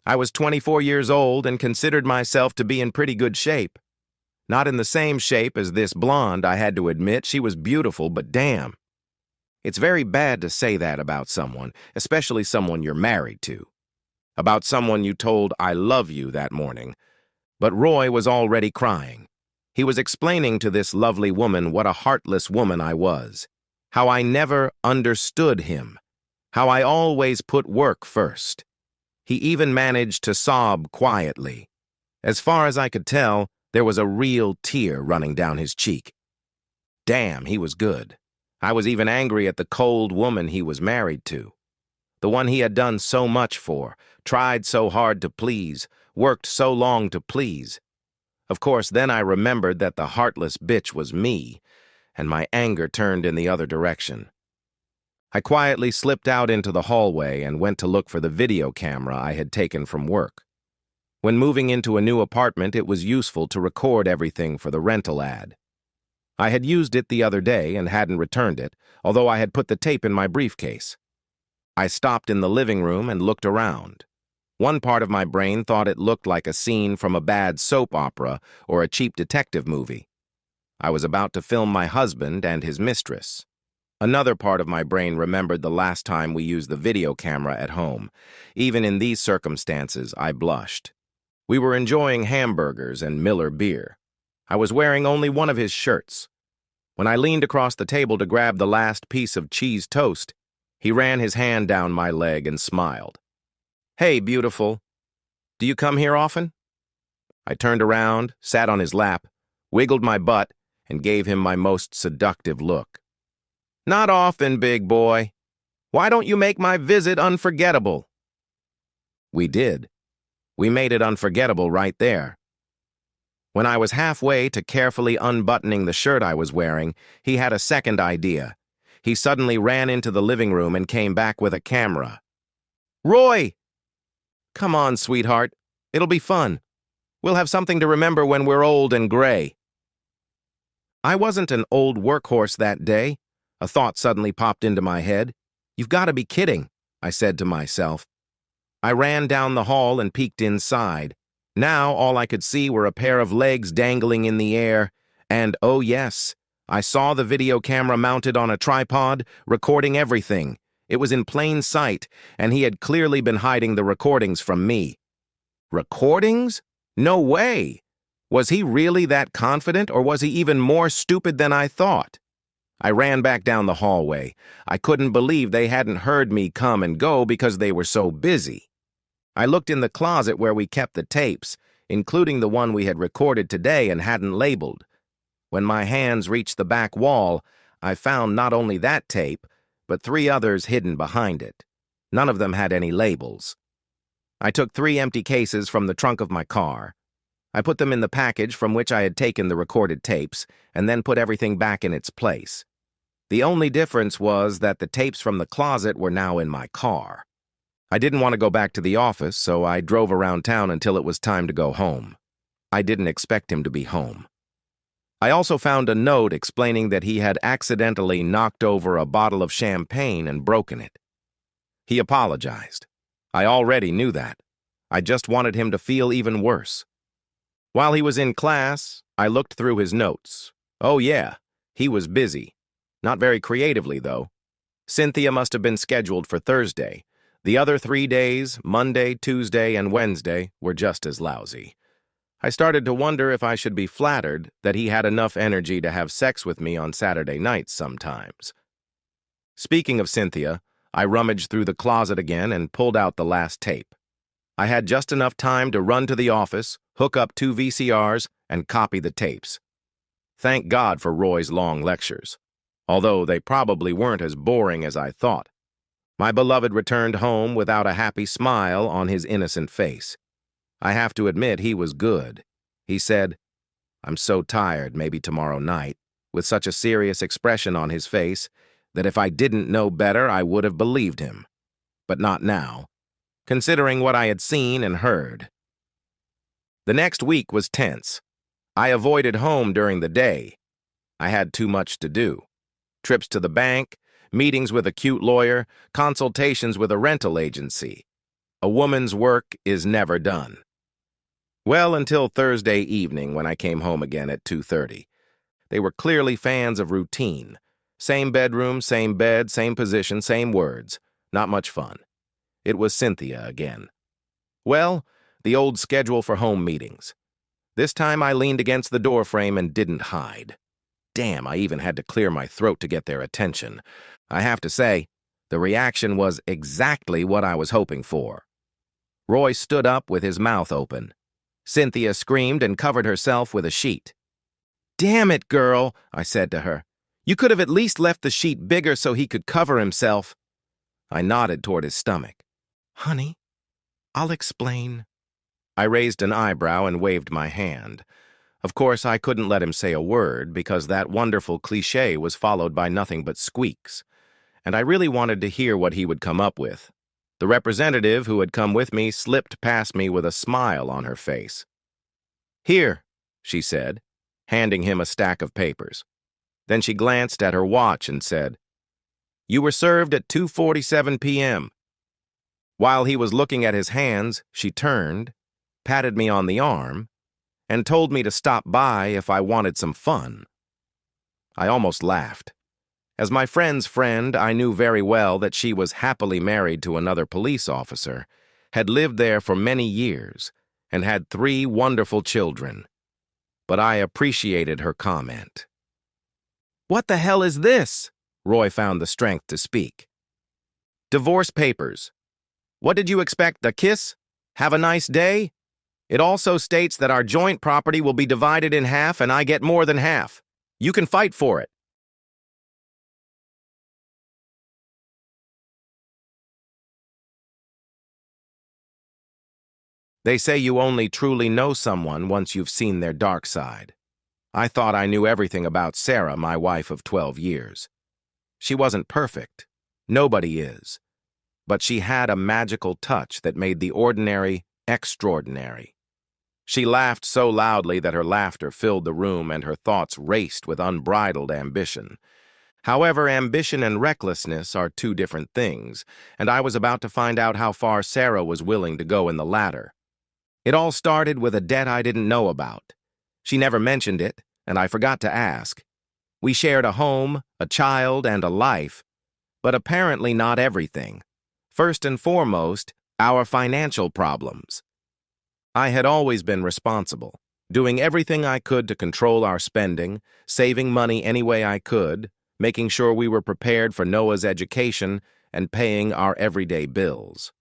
I was 24 years old and considered myself to be in pretty good shape. Not in the same shape as this blonde, I had to admit. She was beautiful, but damn. It's very bad to say that about someone, especially someone you're married to. About someone you told I love you that morning. But Roy was already crying. He was explaining to this lovely woman what a heartless woman I was. How I never understood him. How I always put work first. He even managed to sob quietly. As far as I could tell, there was a real tear running down his cheek. Damn, he was good. I was even angry at the cold woman he was married to. The one he had done so much for, tried so hard to please, worked so long to please. Of course, then I remembered that the heartless bitch was me, and my anger turned in the other direction. I quietly slipped out into the hallway and went to look for the video camera I had taken from work. When moving into a new apartment, it was useful to record everything for the rental ad. I had used it the other day and hadn't returned it, although I had put the tape in my briefcase. I stopped in the living room and looked around. One part of my brain thought it looked like a scene from a bad soap opera or a cheap detective movie. I was about to film my husband and his mistress. Another part of my brain remembered the last time we used the video camera at home. Even in these circumstances, I blushed. We were enjoying hamburgers and Miller beer. I was wearing only one of his shirts. When I leaned across the table to grab the last piece of cheese toast, he ran his hand down my leg and smiled. Hey, beautiful. Do you come here often? I turned around, sat on his lap, wiggled my butt, and gave him my most seductive look. Not often, big boy. Why don't you make my visit unforgettable? We did. We made it unforgettable right there. When I was halfway to carefully unbuttoning the shirt I was wearing, he had a second idea. He suddenly ran into the living room and came back with a camera. Roy! Come on, sweetheart. It'll be fun. We'll have something to remember when we're old and gray. I wasn't an old workhorse that day. A thought suddenly popped into my head. You've got to be kidding, I said to myself. I ran down the hall and peeked inside. Now all I could see were a pair of legs dangling in the air, and oh yes, I saw the video camera mounted on a tripod, recording everything. It was in plain sight, and he had clearly been hiding the recordings from me. Recordings? No way! Was he really that confident, or was he even more stupid than I thought? I ran back down the hallway. I couldn't believe they hadn't heard me come and go because they were so busy. I looked in the closet where we kept the tapes, including the one we had recorded today and hadn't labeled. When my hands reached the back wall, I found not only that tape, but 3 others hidden behind it. None of them had any labels. I took 3 empty cases from the trunk of my car. I put them in the package from which I had taken the recorded tapes, and then put everything back in its place. The only difference was that the tapes from the closet were now in my car. I didn't want to go back to the office, so I drove around town until it was time to go home. I didn't expect him to be home. I also found a note explaining that he had accidentally knocked over a bottle of champagne and broken it. He apologized. I already knew that. I just wanted him to feel even worse. While he was in class, I looked through his notes. Oh yeah, he was busy. Not very creatively, though. Cynthia must have been scheduled for Thursday. The other 3 days, Monday, Tuesday, and Wednesday, were just as lousy. I started to wonder if I should be flattered that he had enough energy to have sex with me on Saturday nights sometimes. Speaking of Cynthia, I rummaged through the closet again and pulled out the last tape. I had just enough time to run to the office, hook up 2 VCRs, and copy the tapes. Thank God for Roy's long lectures, although they probably weren't as boring as I thought. My beloved returned home without a happy smile on his innocent face. I have to admit he was good. He said, "I'm so tired, maybe tomorrow night," with such a serious expression on his face that if I didn't know better, I would have believed him. But not now, considering what I had seen and heard. The next week was tense. I avoided home during the day. I had too much to do. Trips to the bank, meetings with a cute lawyer, consultations with a rental agency. A woman's work is never done. Well, until Thursday evening when I came home again at 2:30. They were clearly fans of routine. Same bedroom, same bed, same position, same words. Not much fun. It was Cynthia again. Well, the old schedule for home meetings. This time I leaned against the doorframe and didn't hide. Damn, I even had to clear my throat to get their attention. I have to say, the reaction was exactly what I was hoping for. Roy stood up with his mouth open. Cynthia screamed and covered herself with a sheet. "Damn it, girl," I said to her. "You could have at least left the sheet bigger so he could cover himself." I nodded toward his stomach. "Honey, I'll explain." I raised an eyebrow and waved my hand. Of course, I couldn't let him say a word because that wonderful cliché was followed by nothing but squeaks, and I really wanted to hear what he would come up with. The representative who had come with me slipped past me with a smile on her face. "Here," she said, handing him a stack of papers. Then she glanced at her watch and said, "You were served at 2:47 p.m. While he was looking at his hands, she turned, patted me on the arm, and told me to stop by if I wanted some fun. I almost laughed. As my friend's friend, I knew very well that she was happily married to another police officer, had lived there for many years, and had 3 wonderful children. But I appreciated her comment. "What the hell is this?" Roy found the strength to speak. "Divorce papers. What did you expect, a kiss? Have a nice day? It also states that our joint property will be divided in half and I get more than half. You can fight for it." They say you only truly know someone once you've seen their dark side. I thought I knew everything about Sarah, my wife of 12 years. She wasn't perfect. Nobody is. But she had a magical touch that made the ordinary extraordinary. She laughed so loudly that her laughter filled the room and her thoughts raced with unbridled ambition. However, ambition and recklessness are 2 different things, and I was about to find out how far Sarah was willing to go in the latter. It all started with a debt I didn't know about. She never mentioned it, and I forgot to ask. We shared a home, a child, and a life, but apparently not everything. First and foremost, our financial problems. I had always been responsible, doing everything I could to control our spending, saving money any way I could, making sure we were prepared for Noah's education, and paying our everyday bills.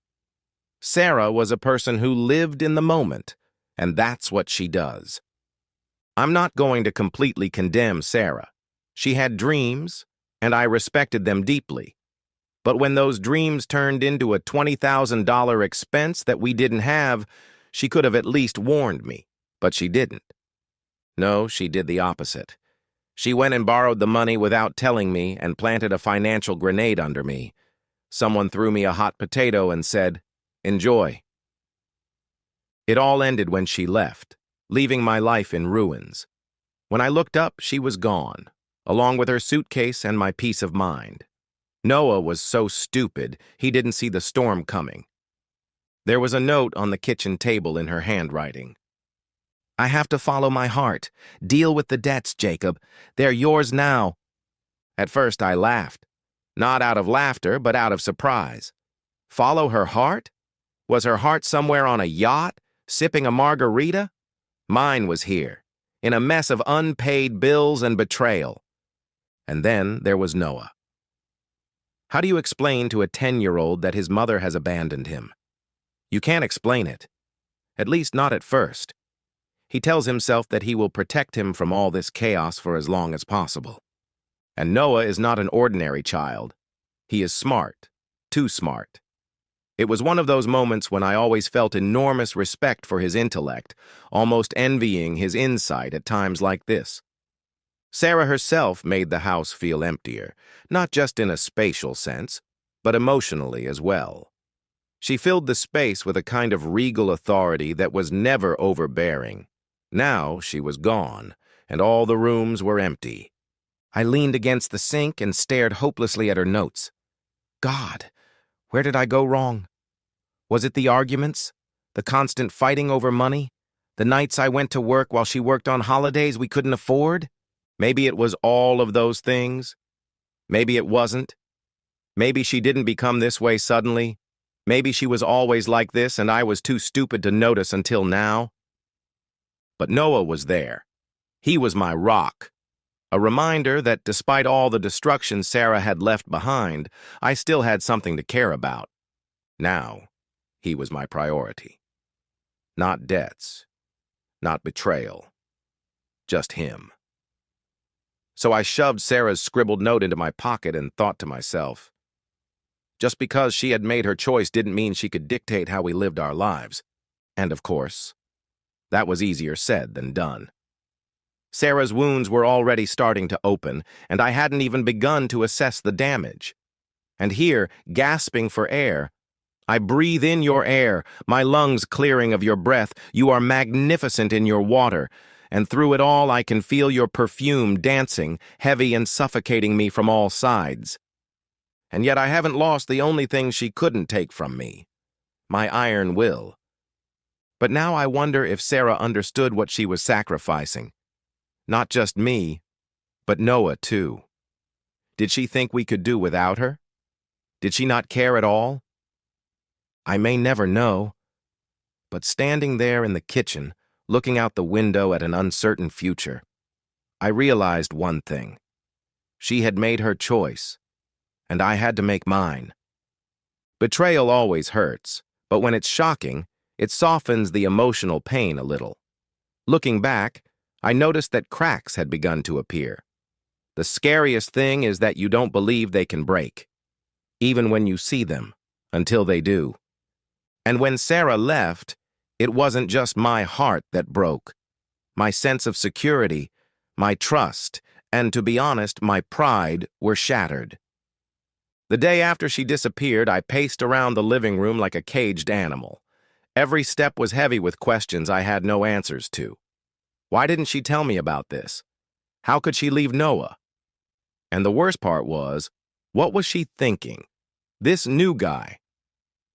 Sarah was a person who lived in the moment, and that's what she does. I'm not going to completely condemn Sarah. She had dreams, and I respected them deeply. But when those dreams turned into a $20,000 expense that we didn't have, she could have at least warned me, but she didn't. No, she did the opposite. She went and borrowed the money without telling me and planted a financial grenade under me. Someone threw me a hot potato and said, "Enjoy." It all ended when she left, leaving my life in ruins. When I looked up, she was gone, along with her suitcase and my peace of mind. Noah was so stupid, he didn't see the storm coming. There was a note on the kitchen table in her handwriting. "I have to follow my heart. Deal with the debts, Jacob. They're yours now." At first I laughed. Not out of laughter, but out of surprise. Follow her heart? Was her heart somewhere on a yacht, sipping a margarita? Mine was here, in a mess of unpaid bills and betrayal. And then there was Noah. How do you explain to a 10-year-old that his mother has abandoned him? You can't explain it. At least not at first. He tells himself that he will protect him from all this chaos for as long as possible. And Noah is not an ordinary child. He is smart, too smart. It was one of those moments when I always felt enormous respect for his intellect, almost envying his insight at times like this. Sarah herself made the house feel emptier, not just in a spatial sense, but emotionally as well. She filled the space with a kind of regal authority that was never overbearing. Now she was gone, and all the rooms were empty. I leaned against the sink and stared hopelessly at her notes. God, where did I go wrong? Was it the arguments? The constant fighting over money? The nights I went to work while she worked on holidays we couldn't afford? Maybe it was all of those things. Maybe it wasn't. Maybe she didn't become this way suddenly. Maybe she was always like this and I was too stupid to notice until now. But Noah was there. He was my rock. A reminder that despite all the destruction Sarah had left behind, I still had something to care about. Now, he was my priority. Not debts. Not betrayal. Just him. So I shoved Sarah's scribbled note into my pocket and thought to myself, just because she had made her choice didn't mean she could dictate how we lived our lives. And of course, that was easier said than done. Sarah's wounds were already starting to open, and I hadn't even begun to assess the damage. And here, gasping for air, I breathe in your air, my lungs clearing of your breath. You are magnificent in your water, and through it all I can feel your perfume dancing, heavy and suffocating me from all sides. And yet I haven't lost the only thing she couldn't take from me, my iron will. But now I wonder if Sarah understood what she was sacrificing. Not just me, but Noah too. Did she think we could do without her? Did she not care at all? I may never know, but standing there in the kitchen, looking out the window at an uncertain future, I realized one thing. She had made her choice, and I had to make mine. Betrayal always hurts, but when it's shocking, it softens the emotional pain a little. Looking back, I noticed that cracks had begun to appear. The scariest thing is that you don't believe they can break, even when you see them, until they do. And when Sarah left, it wasn't just my heart that broke. My sense of security, my trust, and to be honest, my pride were shattered. The day after she disappeared, I paced around the living room like a caged animal. Every step was heavy with questions I had no answers to. Why didn't she tell me about this? How could she leave Noah? And the worst part was, what was she thinking? This new guy.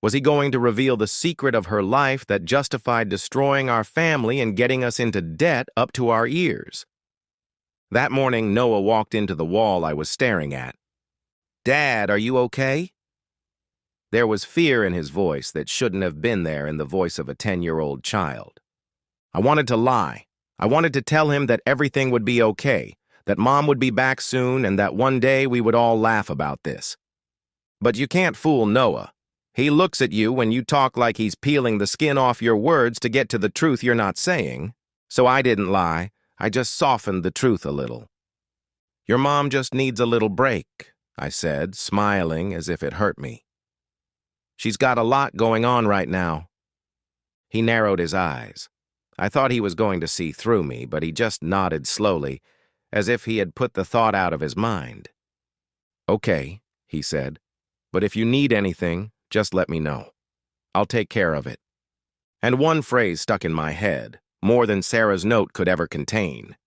Was he going to reveal the secret of her life that justified destroying our family and getting us into debt up to our ears? That morning, Noah walked into the wall I was staring at. Dad, are you okay? There was fear in his voice that shouldn't have been there in the voice of a 10-year-old child. I wanted to lie. I wanted to tell him that everything would be okay, that Mom would be back soon, and that one day we would all laugh about this. But you can't fool Noah. He looks at you when you talk like he's peeling the skin off your words to get to the truth you're not saying. So I didn't lie. I just softened the truth a little. Your mom just needs a little break, I said, smiling as if it hurt me. She's got a lot going on right now. He narrowed his eyes. I thought he was going to see through me, but he just nodded slowly, as if he had put the thought out of his mind. Okay, he said, but if you need anything, just let me know. I'll take care of it. And one phrase stuck in my head, more than Sarah's note could ever contain.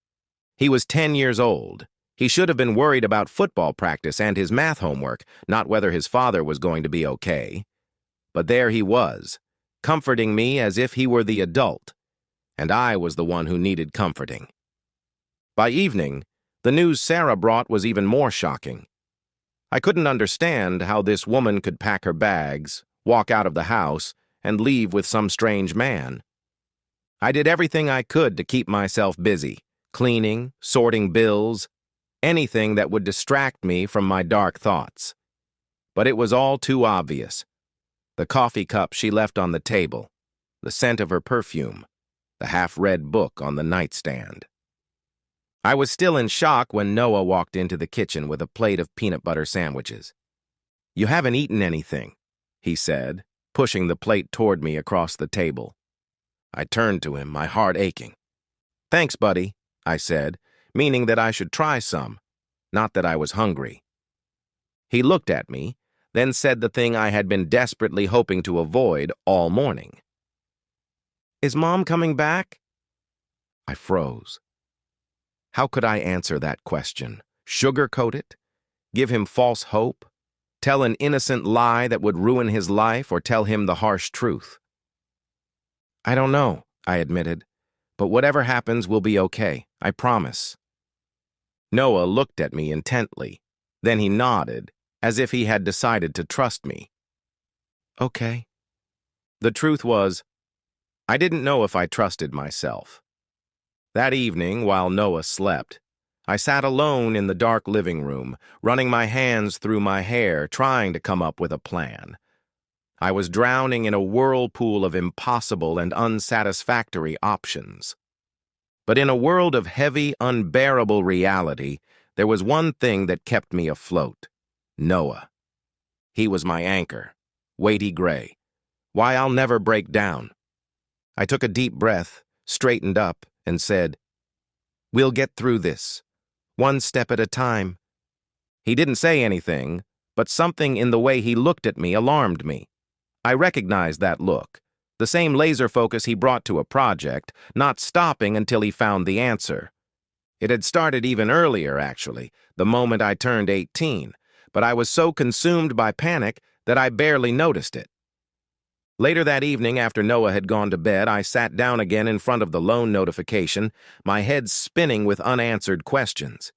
He was 10 years old. He should have been worried about football practice and his math homework, not whether his father was going to be okay. But there he was, comforting me as if he were the adult, and I was the one who needed comforting. By evening, the news Sarah brought was even more shocking. I couldn't understand how this woman could pack her bags, walk out of the house, and leave with some strange man. I did everything I could to keep myself busy, cleaning, sorting bills, anything that would distract me from my dark thoughts. But it was all too obvious. The coffee cup she left on the table, the scent of her perfume, the half-read book on the nightstand. I was still in shock when Noah walked into the kitchen with a plate of peanut butter sandwiches. "You haven't eaten anything," he said, pushing the plate toward me across the table. I turned to him, my heart aching. "Thanks, buddy," I said, meaning that I should try some, not that I was hungry. He looked at me, then said the thing I had been desperately hoping to avoid all morning. "Is Mom coming back?" I froze. How could I answer that question? Sugarcoat it? Give him false hope? Tell an innocent lie that would ruin his life, or tell him the harsh truth? "I don't know," I admitted, "but whatever happens will be okay, I promise." Noah looked at me intently. Then he nodded, as if he had decided to trust me. "Okay." The truth was, I didn't know if I trusted myself. That evening, while Noah slept, I sat alone in the dark living room, running my hands through my hair, trying to come up with a plan. I was drowning in a whirlpool of impossible and unsatisfactory options. But in a world of heavy, unbearable reality, there was one thing that kept me afloat: Noah. He was my anchor, weighty gray. Why I'll never break down. I took a deep breath, straightened up, and said, "We'll get through this, one step at a time." He didn't say anything, but something in the way he looked at me alarmed me. I recognized that look, the same laser focus he brought to a project, not stopping until he found the answer. It had started even earlier, actually, the moment I turned 18, but I was so consumed by panic that I barely noticed it. Later that evening, after Noah had gone to bed, I sat down again in front of the loan notification, my head spinning with unanswered questions.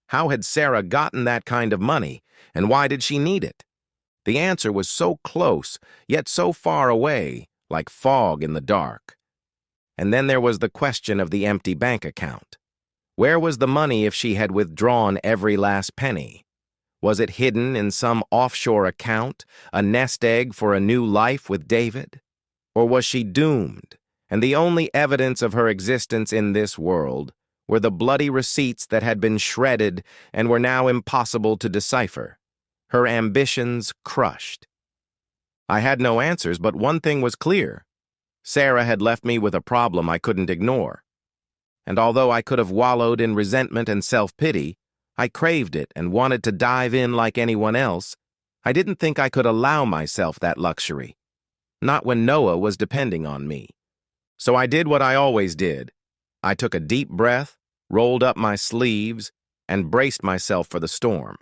How had Sarah gotten that kind of money, and why did she need it? The answer was so close, yet so far away, like fog in the dark. And then there was the question of the empty bank account. Where was the money if she had withdrawn every last penny? Was it hidden in some offshore account, a nest egg for a new life with David? Or was she doomed, and the only evidence of her existence in this world were the bloody receipts that had been shredded and were now impossible to decipher? Her ambitions crushed. I had no answers, but one thing was clear. Sarah had left me with a problem I couldn't ignore. And although I could have wallowed in resentment and self-pity, I craved it and wanted to dive in like anyone else. I didn't think I could allow myself that luxury. Not when Noah was depending on me. So I did what I always did. I took a deep breath, rolled up my sleeves, and braced myself for the storm.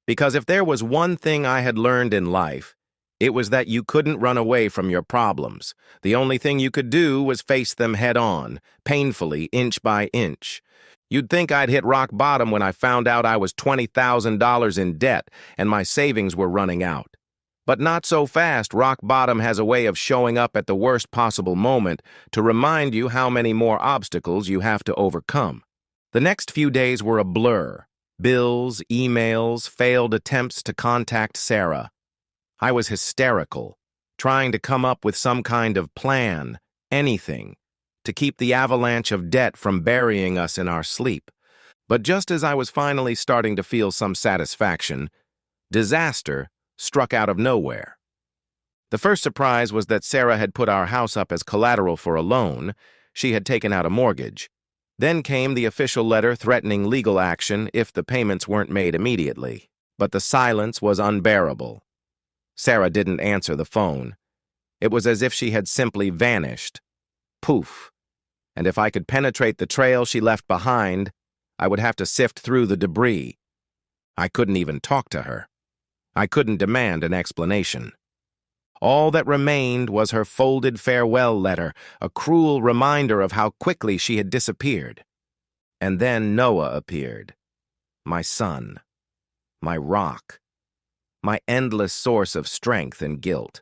Because if there was one thing I had learned in life, it was that you couldn't run away from your problems. The only thing you could do was face them head-on, painfully, inch by inch. You'd think I'd hit rock bottom when I found out I was $20,000 in debt and my savings were running out. But not so fast. Rock bottom has a way of showing up at the worst possible moment to remind you how many more obstacles you have to overcome. The next few days were a blur. Bills, emails, failed attempts to contact Sarah. I was hysterical, trying to come up with some kind of plan, anything, to keep the avalanche of debt from burying us in our sleep. But just as I was finally starting to feel some satisfaction, disaster struck out of nowhere. The first surprise was that Sarah had put our house up as collateral for a loan. She had taken out a mortgage. Then came the official letter threatening legal action if the payments weren't made immediately. But the silence was unbearable. Sarah didn't answer the phone. It was as if she had simply vanished. Poof. And if I could penetrate the trail she left behind, I would have to sift through the debris. I couldn't even talk to her. I couldn't demand an explanation. All that remained was her folded farewell letter, a cruel reminder of how quickly she had disappeared. And then Noah appeared. My son. My rock. My endless source of strength and guilt.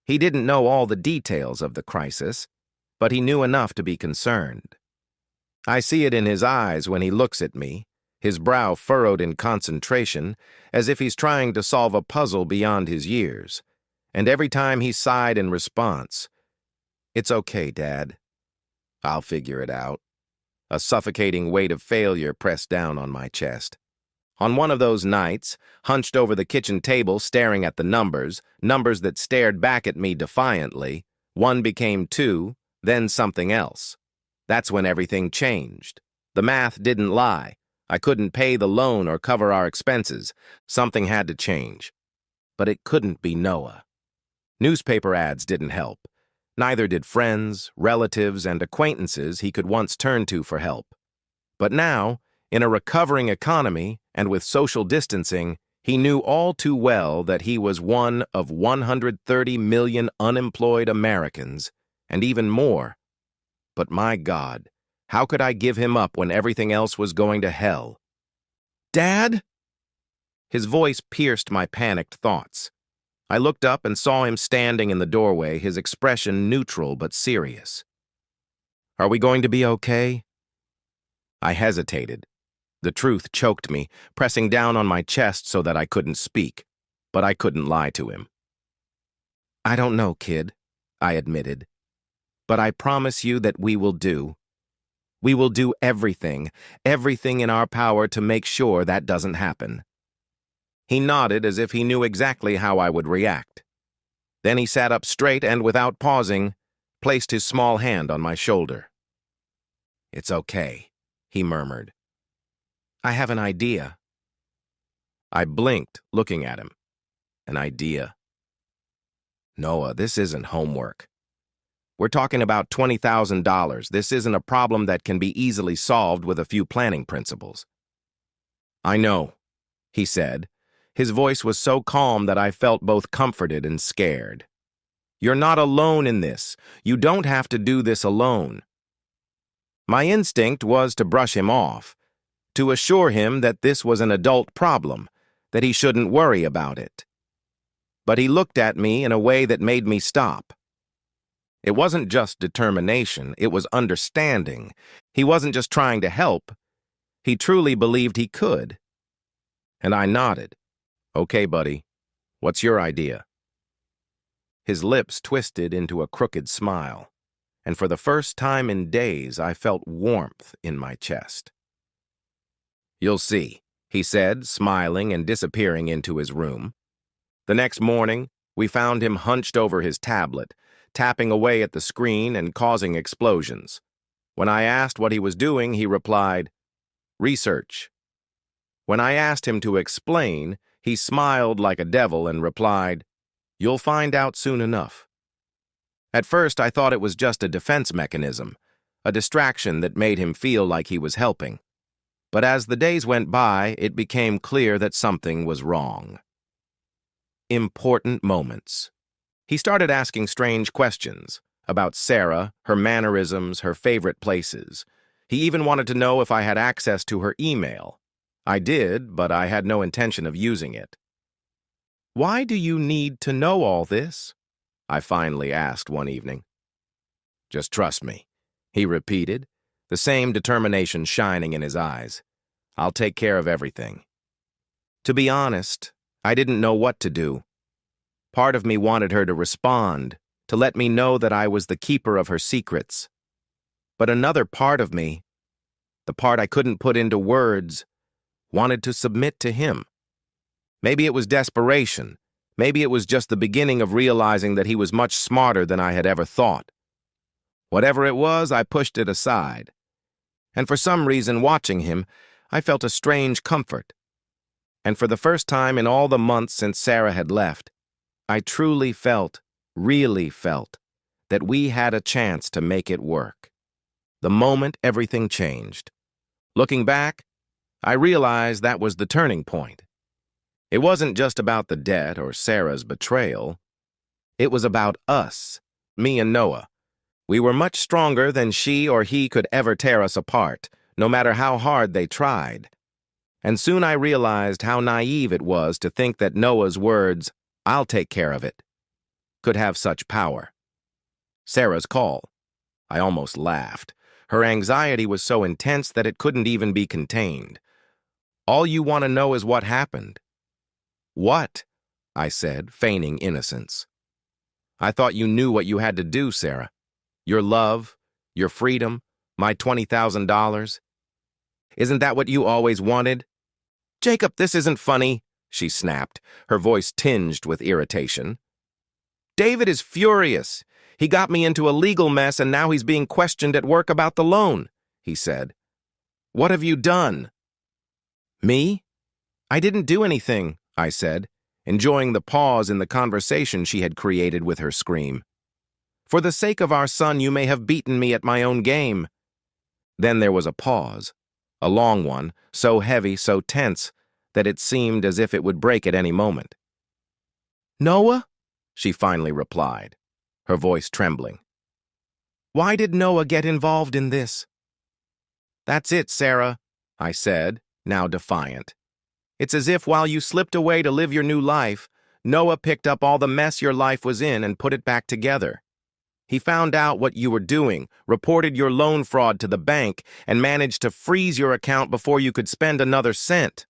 He didn't know all the details of the crisis, but he knew enough to be concerned. I see it in his eyes when he looks at me, his brow furrowed in concentration, as if he's trying to solve a puzzle beyond his years. And every time he sighed in response, "It's okay, Dad. I'll figure it out. A suffocating weight of failure pressed down on my chest. On one of those nights, hunched over the kitchen table staring at the numbers that stared back at me defiantly, one became two, then something else. That's when everything changed. The math didn't lie. I couldn't pay the loan or cover our expenses. Something had to change. But it couldn't be Noah. Newspaper ads didn't help. Neither did friends, relatives, and acquaintances he could once turn to for help. But now, in a recovering economy and with social distancing, he knew all too well that he was one of 130 million unemployed Americans, and even more. But my God, how could I give him up when everything else was going to hell? "Dad?" His voice pierced my panicked thoughts. I looked up and saw him standing in the doorway, his expression neutral but serious. "Are we going to be okay?" I hesitated. The truth choked me, pressing down on my chest so that I couldn't speak, but I couldn't lie to him. "I don't know, kid," I admitted, "but I promise you that we will do. We will do everything in our power to make sure that doesn't happen." He nodded as if he knew exactly how I would react. Then he sat up straight and, without pausing, placed his small hand on my shoulder. "It's okay," he murmured. "I have an idea." I blinked, looking at him. An idea? "Noah, this isn't homework. We're talking about $20,000. This isn't a problem that can be easily solved with a few planning principles." "I know," he said. His voice was so calm that I felt both comforted and scared. "You're not alone in this. You don't have to do this alone." My instinct was to brush him off, to assure him that this was an adult problem, that he shouldn't worry about it. But he looked at me in a way that made me stop. It wasn't just determination, it was understanding. He wasn't just trying to help. He truly believed he could. And I nodded. "Okay, buddy. What's your idea?" His lips twisted into a crooked smile, and for the first time in days I felt warmth in my chest. "You'll see," he said, smiling and disappearing into his room. The next morning, we found him hunched over his tablet, tapping away at the screen and causing explosions. When I asked what he was doing, he replied, "Research." When I asked him to explain, he smiled like a devil and replied, "You'll find out soon enough." At first, I thought it was just a defense mechanism, a distraction that made him feel like he was helping. But as the days went by, it became clear that something was wrong. Important moments. He started asking strange questions about Sarah, her mannerisms, her favorite places. He even wanted to know if I had access to her email. I did, but I had no intention of using it. "Why do you need to know all this?" I finally asked one evening. "Just trust me," he repeated, the same determination shining in his eyes. "I'll take care of everything." To be honest, I didn't know what to do. Part of me wanted her to respond, to let me know that I was the keeper of her secrets. But another part of me, the part I couldn't put into words, wanted to submit to him. Maybe it was desperation. Maybe it was just the beginning of realizing that he was much smarter than I had ever thought. Whatever it was, I pushed it aside. And for some reason, watching him, I felt a strange comfort. And for the first time in all the months since Sarah had left, I truly felt, really felt, that we had a chance to make it work. The moment everything changed. Looking back, I realized that was the turning point. It wasn't just about the debt or Sarah's betrayal. It was about us, me and Noah. We were much stronger than she or he could ever tear us apart, no matter how hard they tried. And soon I realized how naive it was to think that Noah's words, "I'll take care of it," could have such power. Sarah's call. I almost laughed. Her anxiety was so intense that it couldn't even be contained. "All you want to know is what happened." "What?" I said, feigning innocence. "I thought you knew what you had to do, Sarah. Your love, Your freedom? My $20,000? Isn't that what you always wanted? Jacob, this isn't funny, she snapped, her voice tinged with irritation. David is furious. He got me into a legal mess and now he's being questioned at work about the loan, he said. What have you done? Me? I didn't do anything, I said, enjoying the pause in the conversation she had created with her scream. For the sake of our son, you may have beaten me at my own game. Then there was a pause, a long one, so heavy, so tense, that it seemed as if it would break at any moment. Noah? She finally replied, her voice trembling. Why did Noah get involved in this? That's it, Sarah, I said, now defiant. It's as if while you slipped away to live your new life, Noah picked up all the mess your life was in and put it back together. He found out what you were doing, reported your loan fraud to the bank, and managed to freeze your account before you could spend another cent.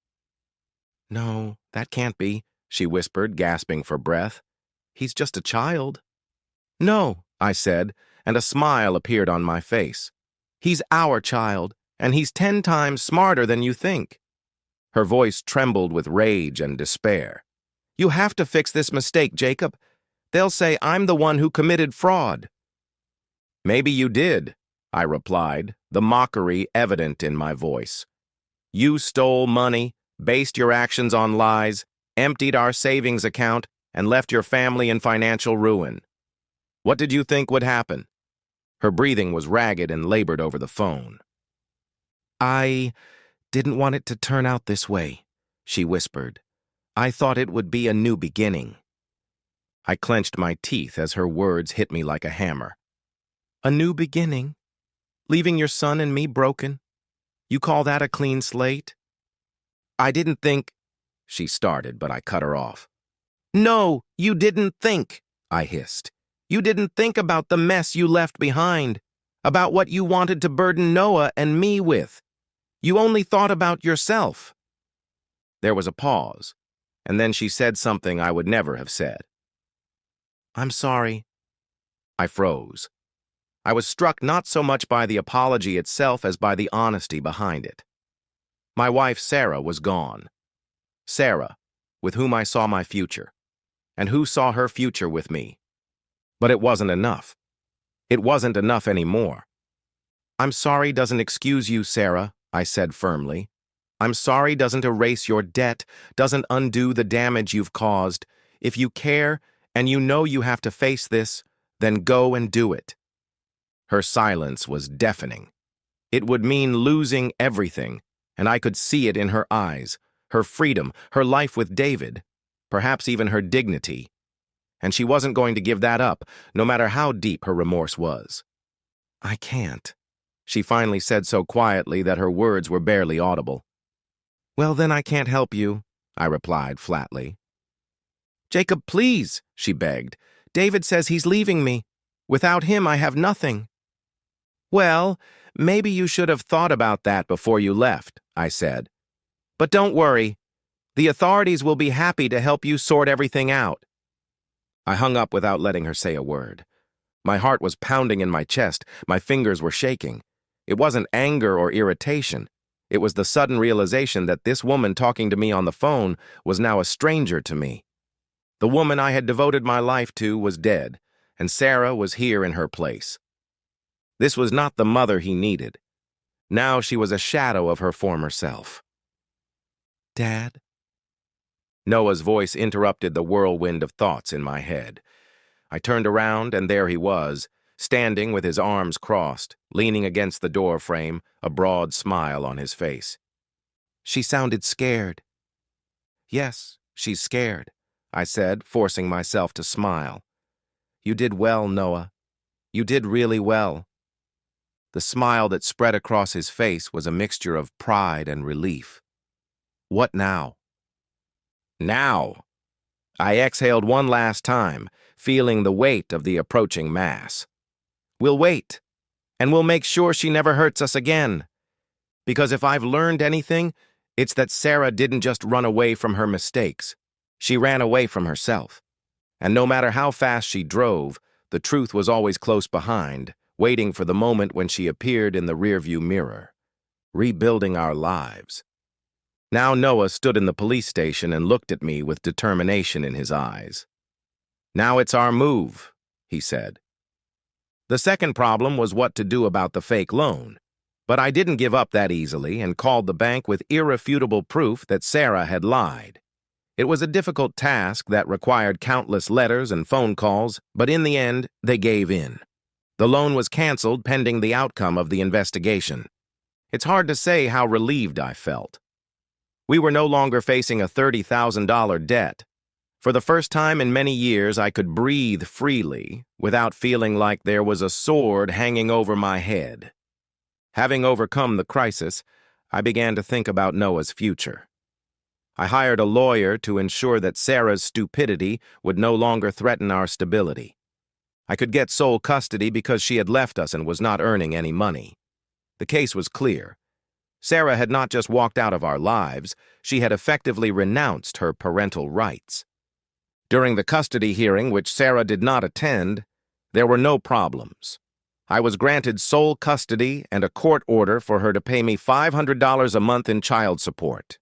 No, that can't be, she whispered, gasping for breath. He's just a child. No, I said, and a smile appeared on my face. He's our child, and he's 10 times smarter than you think. Her voice trembled with rage and despair. You have to fix this mistake, Jacob. They'll say I'm the one who committed fraud. Maybe you did, I replied, the mockery evident in my voice. You stole money, based your actions on lies, emptied our savings account, and left your family in financial ruin. What did you think would happen? Her breathing was ragged and labored over the phone. I didn't want it to turn out this way, she whispered. I thought it would be a new beginning. I clenched my teeth as her words hit me like a hammer. A new beginning? Leaving your son and me broken? You call that a clean slate? I didn't think... She started, but I cut her off. No, you didn't think, I hissed. You didn't think about the mess you left behind, about what you wanted to burden Noah and me with. You only thought about yourself. There was a pause, and then she said something I would never have said. I'm sorry. I froze. I was struck not so much by the apology itself as by the honesty behind it. My wife, Sarah, was gone. Sarah, with whom I saw my future, and who saw her future with me. But it wasn't enough. It wasn't enough anymore. I'm sorry doesn't excuse you, Sarah, I said firmly. I'm sorry doesn't erase your debt, doesn't undo the damage you've caused. If you care, and you know you have to face this, then go and do it. Her silence was deafening. It would mean losing everything, and I could see it in her eyes, her freedom, her life with David, perhaps even her dignity. And she wasn't going to give that up, no matter how deep her remorse was. I can't, she finally said so quietly that her words were barely audible. Well, then I can't help you, I replied flatly. Jacob, please, she begged. David says he's leaving me. Without him, I have nothing. Well, maybe you should have thought about that before you left, I said. But don't worry. The authorities will be happy to help you sort everything out. I hung up without letting her say a word. My heart was pounding in my chest, my fingers were shaking. It wasn't anger or irritation. It was the sudden realization that this woman talking to me on the phone was now a stranger to me. The woman I had devoted my life to was dead, and Sarah was here in her place. This was not the mother he needed. Now she was a shadow of her former self. Dad? Noah's voice interrupted the whirlwind of thoughts in my head. I turned around, and there he was, standing with his arms crossed, leaning against the door frame, a broad smile on his face. She sounded scared. Yes, she's scared, I said, forcing myself to smile. You did well, Noah. You did really well. The smile that spread across his face was a mixture of pride and relief. What now? Now! I exhaled one last time, feeling the weight of the approaching mass. We'll wait, and we'll make sure she never hurts us again. Because if I've learned anything, it's that Sarah didn't just run away from her mistakes. She ran away from herself. And no matter how fast she drove, the truth was always close behind, waiting for the moment when she appeared in the rearview mirror, rebuilding our lives. Now Noah stood in the police station and looked at me with determination in his eyes. "Now it's our move," he said. The second problem was what to do about the fake loan. But I didn't give up that easily and called the bank with irrefutable proof that Sarah had lied. It was a difficult task that required countless letters and phone calls, but in the end, they gave in. The loan was canceled pending the outcome of the investigation. It's hard to say how relieved I felt. We were no longer facing a $30,000 debt. For the first time in many years, I could breathe freely without feeling like there was a sword hanging over my head. Having overcome the crisis, I began to think about Noah's future. I hired a lawyer to ensure that Sarah's stupidity would no longer threaten our stability. I could get sole custody because she had left us and was not earning any money. The case was clear. Sarah had not just walked out of our lives, she had effectively renounced her parental rights. During the custody hearing, which Sarah did not attend, there were no problems. I was granted sole custody and a court order for her to pay me $500 a month in child support.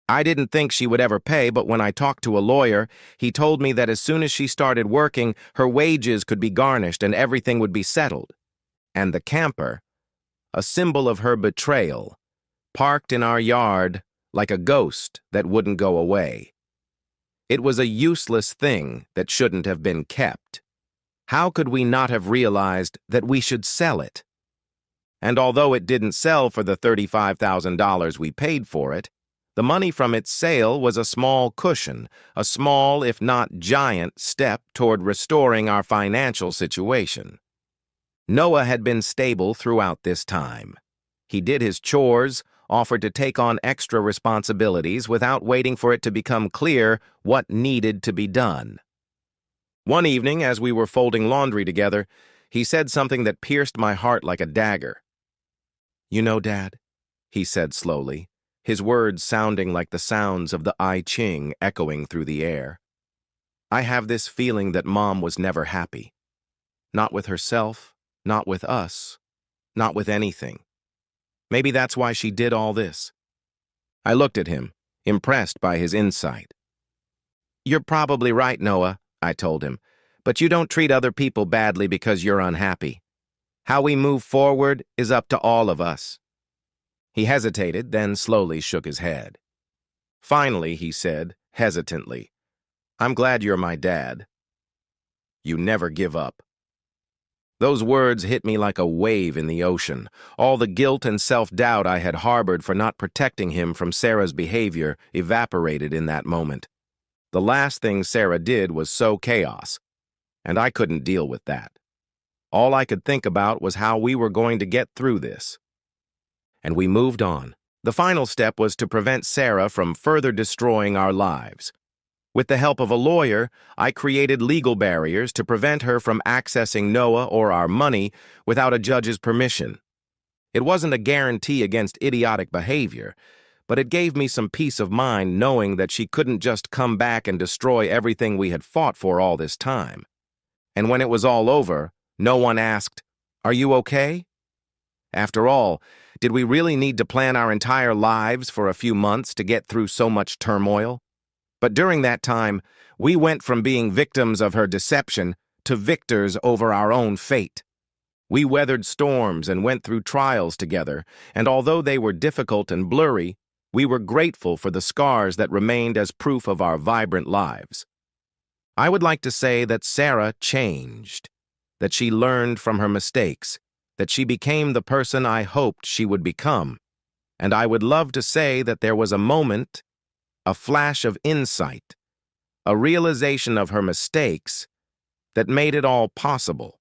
I didn't think she would ever pay, but when I talked to a lawyer, he told me that as soon as she started working, her wages could be garnished and everything would be settled. And the camper, a symbol of her betrayal, parked in our yard like a ghost that wouldn't go away. It was a useless thing that shouldn't have been kept. How could we not have realized that we should sell it? And although it didn't sell for the $35,000 we paid for it, the money from its sale was a small cushion, a small, if not giant, step toward restoring our financial situation. Noah had been stable throughout this time. He did his chores, offered to take on extra responsibilities without waiting for it to become clear what needed to be done. One evening, as we were folding laundry together, he said something that pierced my heart like a dagger. "You know, Dad," he said slowly, his words sounding like the sounds of the I Ching echoing through the air. "I have this feeling that Mom was never happy. Not with herself, not with us, not with anything. Maybe that's why she did all this." I looked at him, impressed by his insight. "You're probably right, Noah," I told him, "but you don't treat other people badly because you're unhappy. How we move forward is up to all of us." He hesitated, then slowly shook his head. Finally, he said, hesitantly, "I'm glad you're my dad. You never give up." Those words hit me like a wave in the ocean. All the guilt and self-doubt I had harbored for not protecting him from Sarah's behavior evaporated in that moment. The last thing Sarah did was sow chaos, and I couldn't deal with that. All I could think about was how we were going to get through this. And we moved on. The final step was to prevent Sarah from further destroying our lives. With the help of a lawyer, I created legal barriers to prevent her from accessing Noah or our money without a judge's permission. It wasn't a guarantee against idiotic behavior, but it gave me some peace of mind knowing that she couldn't just come back and destroy everything we had fought for all this time. And when it was all over, no one asked, "Are you okay?" After all, did we really need to plan our entire lives for a few months to get through so much turmoil? But during that time, we went from being victims of her deception to victors over our own fate. We weathered storms and went through trials together, and although they were difficult and blurry, we were grateful for the scars that remained as proof of our vibrant lives. I would like to say that Sarah changed, that she learned from her mistakes, that she became the person I hoped she would become, and I would love to say that there was a moment, a flash of insight, a realization of her mistakes that made it all possible.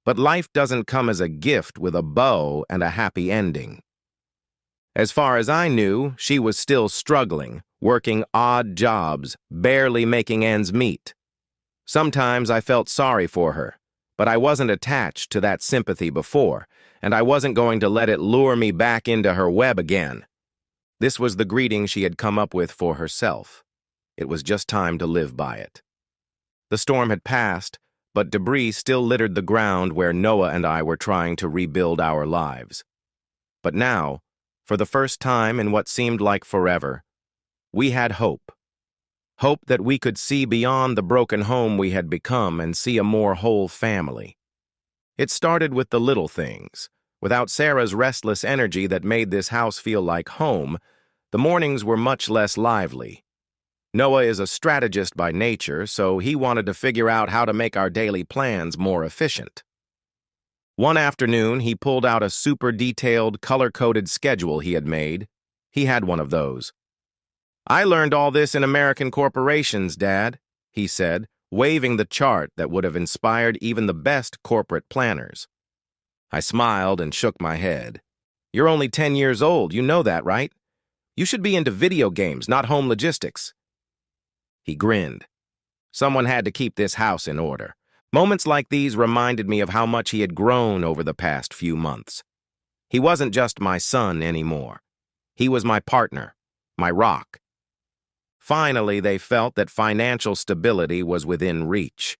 But life doesn't come as a gift with a bow and a happy ending. As far as I knew, she was still struggling, working odd jobs, barely making ends meet. Sometimes I felt sorry for her, but I wasn't attached to that sympathy before, and I wasn't going to let it lure me back into her web again. This was the greeting she had come up with for herself. It was just time to live by it. The storm had passed, but debris still littered the ground where Noah and I were trying to rebuild our lives. But now, for the first time in what seemed like forever, we had hope. Hope that we could see beyond the broken home we had become and see a more whole family. It started with the little things. Without Sarah's restless energy that made this house feel like home, the mornings were much less lively. Noah is a strategist by nature, so he wanted to figure out how to make our daily plans more efficient. One afternoon, he pulled out a super detailed, color-coded schedule he had made. He had one of those. "I learned all this in American corporations, Dad," he said, waving the chart that would have inspired even the best corporate planners. I smiled and shook my head. "You're only 10 years old, you know that, right? You should be into video games, not home logistics." He grinned. Someone had to keep this house in order. Moments like these reminded me of how much he had grown over the past few months. He wasn't just my son anymore. He was my partner, my rock. Finally, they felt that financial stability was within reach.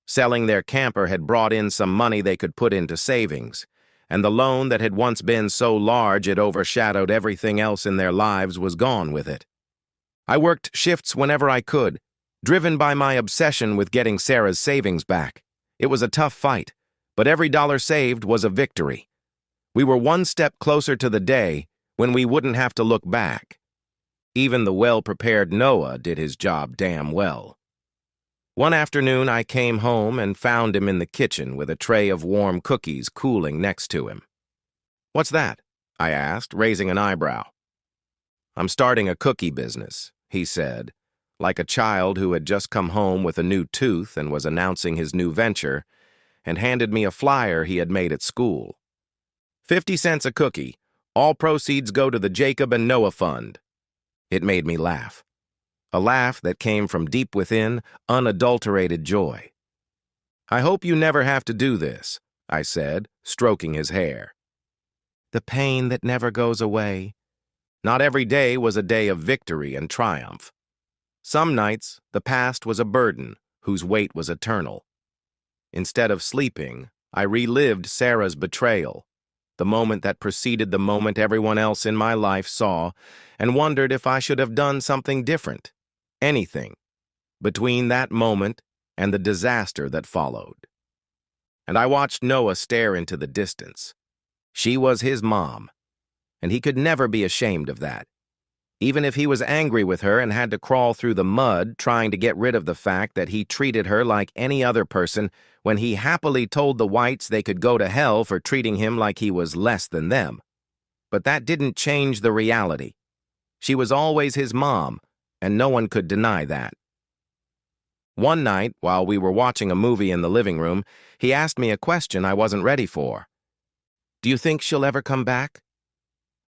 Selling their camper had brought in some money they could put into savings, and the loan that had once been so large it overshadowed everything else in their lives was gone with it. I worked shifts whenever I could, driven by my obsession with getting Sarah's savings back. It was a tough fight, but every dollar saved was a victory. We were one step closer to the day when we wouldn't have to look back. Even the well-prepared Noah did his job damn well. One afternoon, I came home and found him in the kitchen with a tray of warm cookies cooling next to him. "What's that?" I asked, raising an eyebrow. "I'm starting a cookie business," he said, like a child who had just come home with a new tooth and was announcing his new venture, and handed me a flyer he had made at school. 50 cents a cookie. All proceeds go to the Jacob and Noah Fund. It made me laugh. A laugh that came from deep within, unadulterated joy. "I hope you never have to do this," I said, stroking his hair. The pain that never goes away. Not every day was a day of victory and triumph. Some nights, the past was a burden whose weight was eternal. Instead of sleeping, I relived Sarah's betrayal, the moment that preceded the moment everyone else in my life saw, and wondered if I should have done something different, anything, between that moment and the disaster that followed. And I watched Noah stare into the distance. She was his mom, and he could never be ashamed of that. Even if he was angry with her and had to crawl through the mud trying to get rid of the fact that he treated her like any other person when he happily told the whites they could go to hell for treating him like he was less than them. But that didn't change the reality. She was always his mom, and no one could deny that. One night, while we were watching a movie in the living room, he asked me a question I wasn't ready for. "Do you think she'll ever come back?"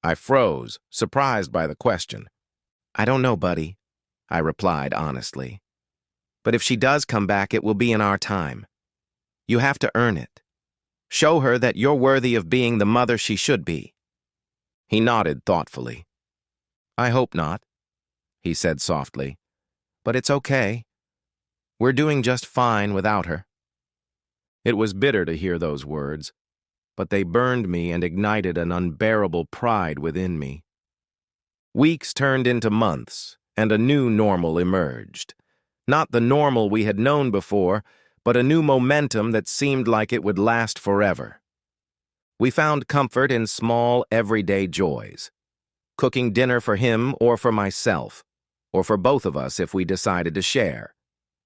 I froze, surprised by the question. "I don't know, buddy," I replied honestly. "But if she does come back, it will be in our time. You have to earn it. Show her that you're worthy of being the mother she should be." He nodded thoughtfully. "I hope not," he said softly. "But it's okay. We're doing just fine without her." It was bitter to hear those words, but they burned me and ignited an unbearable pride within me. Weeks turned into months, and a new normal emerged. Not the normal we had known before, but a new momentum that seemed like it would last forever. We found comfort in small, everyday joys. Cooking dinner for him or for myself, or for both of us if we decided to share.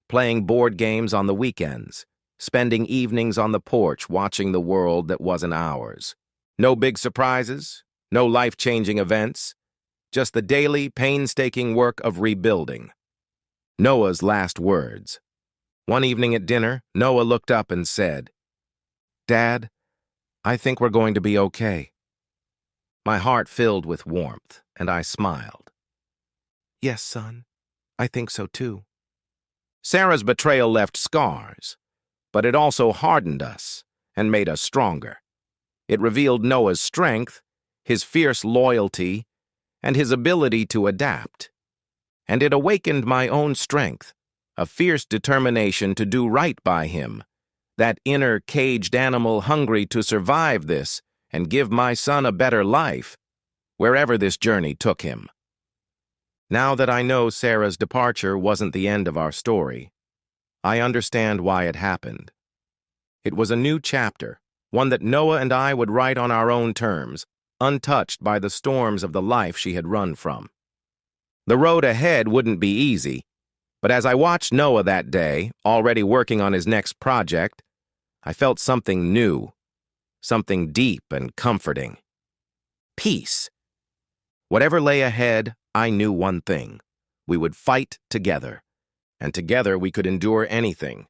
Playing board games on the weekends. Spending evenings on the porch watching the world that wasn't ours. No big surprises, no life-changing events, just the daily, painstaking work of rebuilding. Noah's last words. One evening at dinner, Noah looked up and said, "Dad, I think we're going to be okay." My heart filled with warmth, and I smiled. "Yes, son, I think so too." Sarah's betrayal left scars, but it also hardened us and made us stronger. It revealed Noah's strength, his fierce loyalty, and his ability to adapt. And it awakened my own strength, a fierce determination to do right by him, that inner caged animal hungry to survive this and give my son a better life, wherever this journey took him. Now that I know Sarah's departure wasn't the end of our story, I understand why it happened. It was a new chapter, one that Noah and I would write on our own terms, untouched by the storms of the life she had run from. The road ahead wouldn't be easy, but as I watched Noah that day, already working on his next project, I felt something new, something deep and comforting. Peace. Whatever lay ahead, I knew one thing. We would fight together, and together we could endure anything.